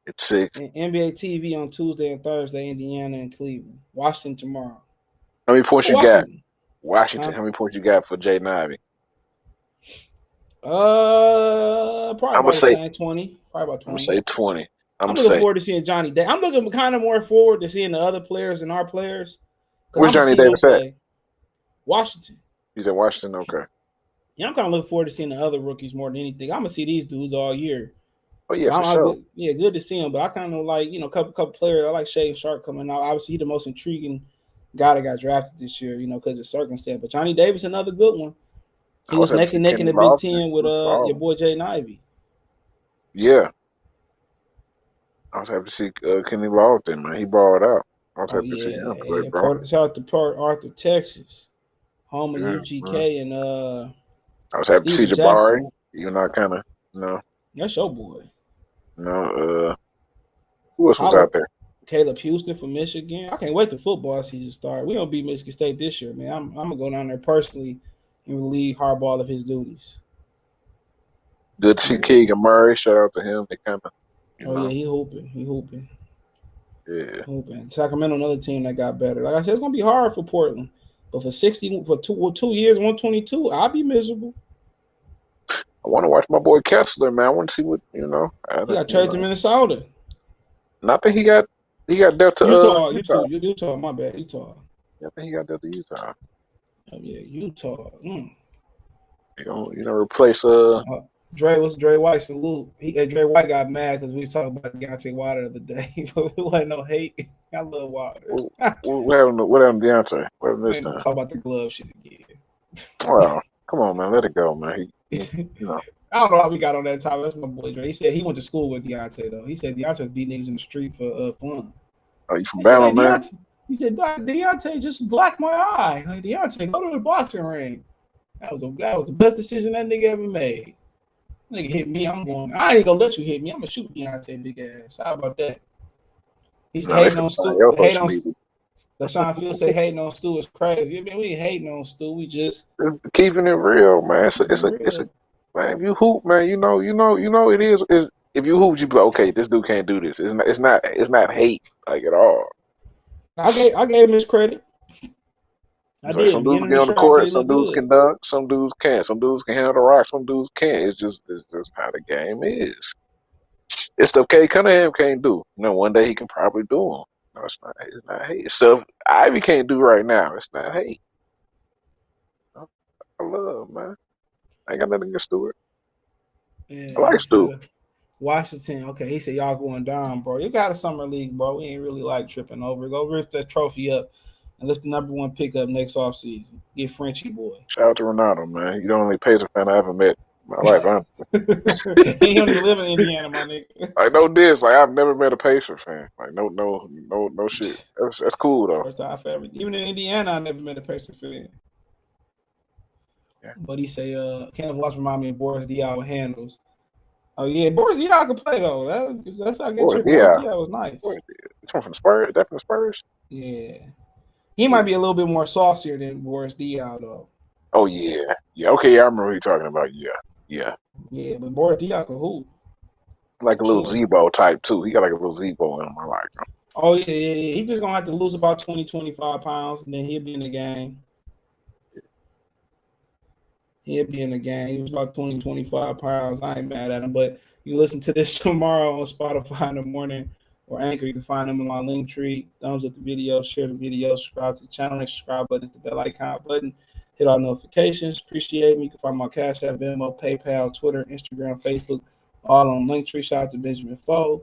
it's 6. And NBA TV on Tuesday and Thursday, Indiana and Cleveland. Washington tomorrow. How many points Oh, you got? Washington. Washington. Huh? How many points you got for Jaden Ivey? Probably I'm gonna about the say same 20. Probably about I'm gonna 20. say 20. I'm I'm gonna looking say forward to seeing Johnny Day. I'm looking kind of more forward to seeing the other players than our players because where's I'm gonna Johnny see them Davis at? play. Washington. He's in Washington. Okay. Yeah, I'm kind of looking forward to seeing the other rookies more than anything. I'm gonna see these dudes all year. Oh yeah, But for sure. yeah, good to see him. But I kind of like, couple players. I like Shaden Sharp coming out. Obviously, he's the most intriguing guy that got drafted this year, because of circumstance. But Johnny Davis, another good one. I He was was happy neck to see and neck in Kenny the Big Lofton. Ten He with was your balling. boy Jaden Ivey. Yeah, I was happy to see Kenny Lofton, man. He balled out. I was Oh happy to see him play, yeah. bro. Shout out to Port Arthur, Texas, home of Yeah, man. UGK and I was happy to see Steven Jabari, Jackson. even though I kind of, you know, That's your boy. you know, who else was Holla, out there? Caleb Houston from Michigan. I can't wait till football season start. We don't beat Michigan State this year, man. I'm gonna go down there personally and relieve Harbaugh of his duties. Good to see Keegan Murray. Shout out to him. They kind of, you Oh yeah, know, he hooping. He hooping. yeah. Hooping. Sacramento, another team that got better. Like I said, it's gonna be hard for Portland. But for 2 years, 122, I'll be miserable. I want to watch my boy Kessler, man. I want to see what, He got traded to Minnesota. Not that he got dealt to Utah. Utah, my bad. Utah. Yeah, I think he got dealt to Utah. Oh yeah, Utah. Replace Dre White salute. Dre White got mad because we was talking about Deontay Wilder the other day, but it wasn't no hate. I love Wilder. what happened to Deontay? What happened this Man, time? talk about the glove shit again. Well, come on, man, let it go, man. I don't know how we got on that topic. That's my boy Dre. He said he went to school with Deontay though. He said Deontay beat niggas in the street for fun. Are you from He said, Bama, hey, man? Deontay. He said, Deontay just blacked my eye. Like, Deontay, go to the boxing ring. That was the best decision that nigga ever made. Nigga hit me, I'm going. I ain't gonna let you hit me. I'm gonna shoot Deontay big ass. How about that? He said No, they hating finna on find Stu. your Hate social on media. LaShawn Fields say hating on Stu is crazy. I mean, we ain't hating on Stu. We just Keeping it real, man. keeping it It's a real. man. If you hoop, man, it is. If you hoop, you be like, okay, this dude can't do this. It's not hate like at all. I gave him his credit. I It's like did. some dudes Beginning get of the on the show, I said court, he some looked dudes can good. dunk, some dudes can't. Some dudes can handle the rock, some dudes can't. It's just how the game is. It's stuff K Cunningham can't do. One day he can probably do them. No, it's not hate. Stuff Ivy can't do right now. It's not hate. I love, man. I ain't got nothing against Stewart. Yeah, I like he Stewart. said Washington. Okay, he said y'all going down, bro. You got a summer league, bro. We ain't really like tripping over. Go lift that trophy up and lift the number one pickup next offseason. Get Frenchie boy. Shout out to Ronaldo, man. You're the only Pacer fan I ever met in my life. He don't even live in Indiana, my nigga. I know this. Like I've never met a Pacer fan. Like no shit. That's cool though. First time ever. Even in Indiana, I never met a Pacers fan. Yeah. But he say, Kenneth Watts remind me of Boris Diaw with handles. Oh yeah, Boris Diaw can play though. That's how I get Boy, tripped. Boris yeah. Diaw was nice. Boy, it's from the Spurs. That from the Spurs. Yeah, he might be a little bit more saucier than Boris Diaw though. Oh yeah. Okay. I remember who you're talking about. Yeah. Yeah, but Boris Diaw can hoop. like a little Sure. Zebo type too. He got like a little Zebo in him. I like him. Oh yeah. He's just gonna have to lose about 20, 25 pounds, and then he'll be in the game. He'll be in the game. He was about 20, 25 pounds. I ain't mad at him. But you listen to this tomorrow on Spotify in the morning or Anchor. You can find him on my link tree. Thumbs up the video, share the video, subscribe to the channel, and subscribe button is the bell icon button. Hit all notifications. Appreciate me. You can find my Cash App, Venmo, PayPal, Twitter, Instagram, Facebook, all on Linktree. Shout out to Benjamin Foe.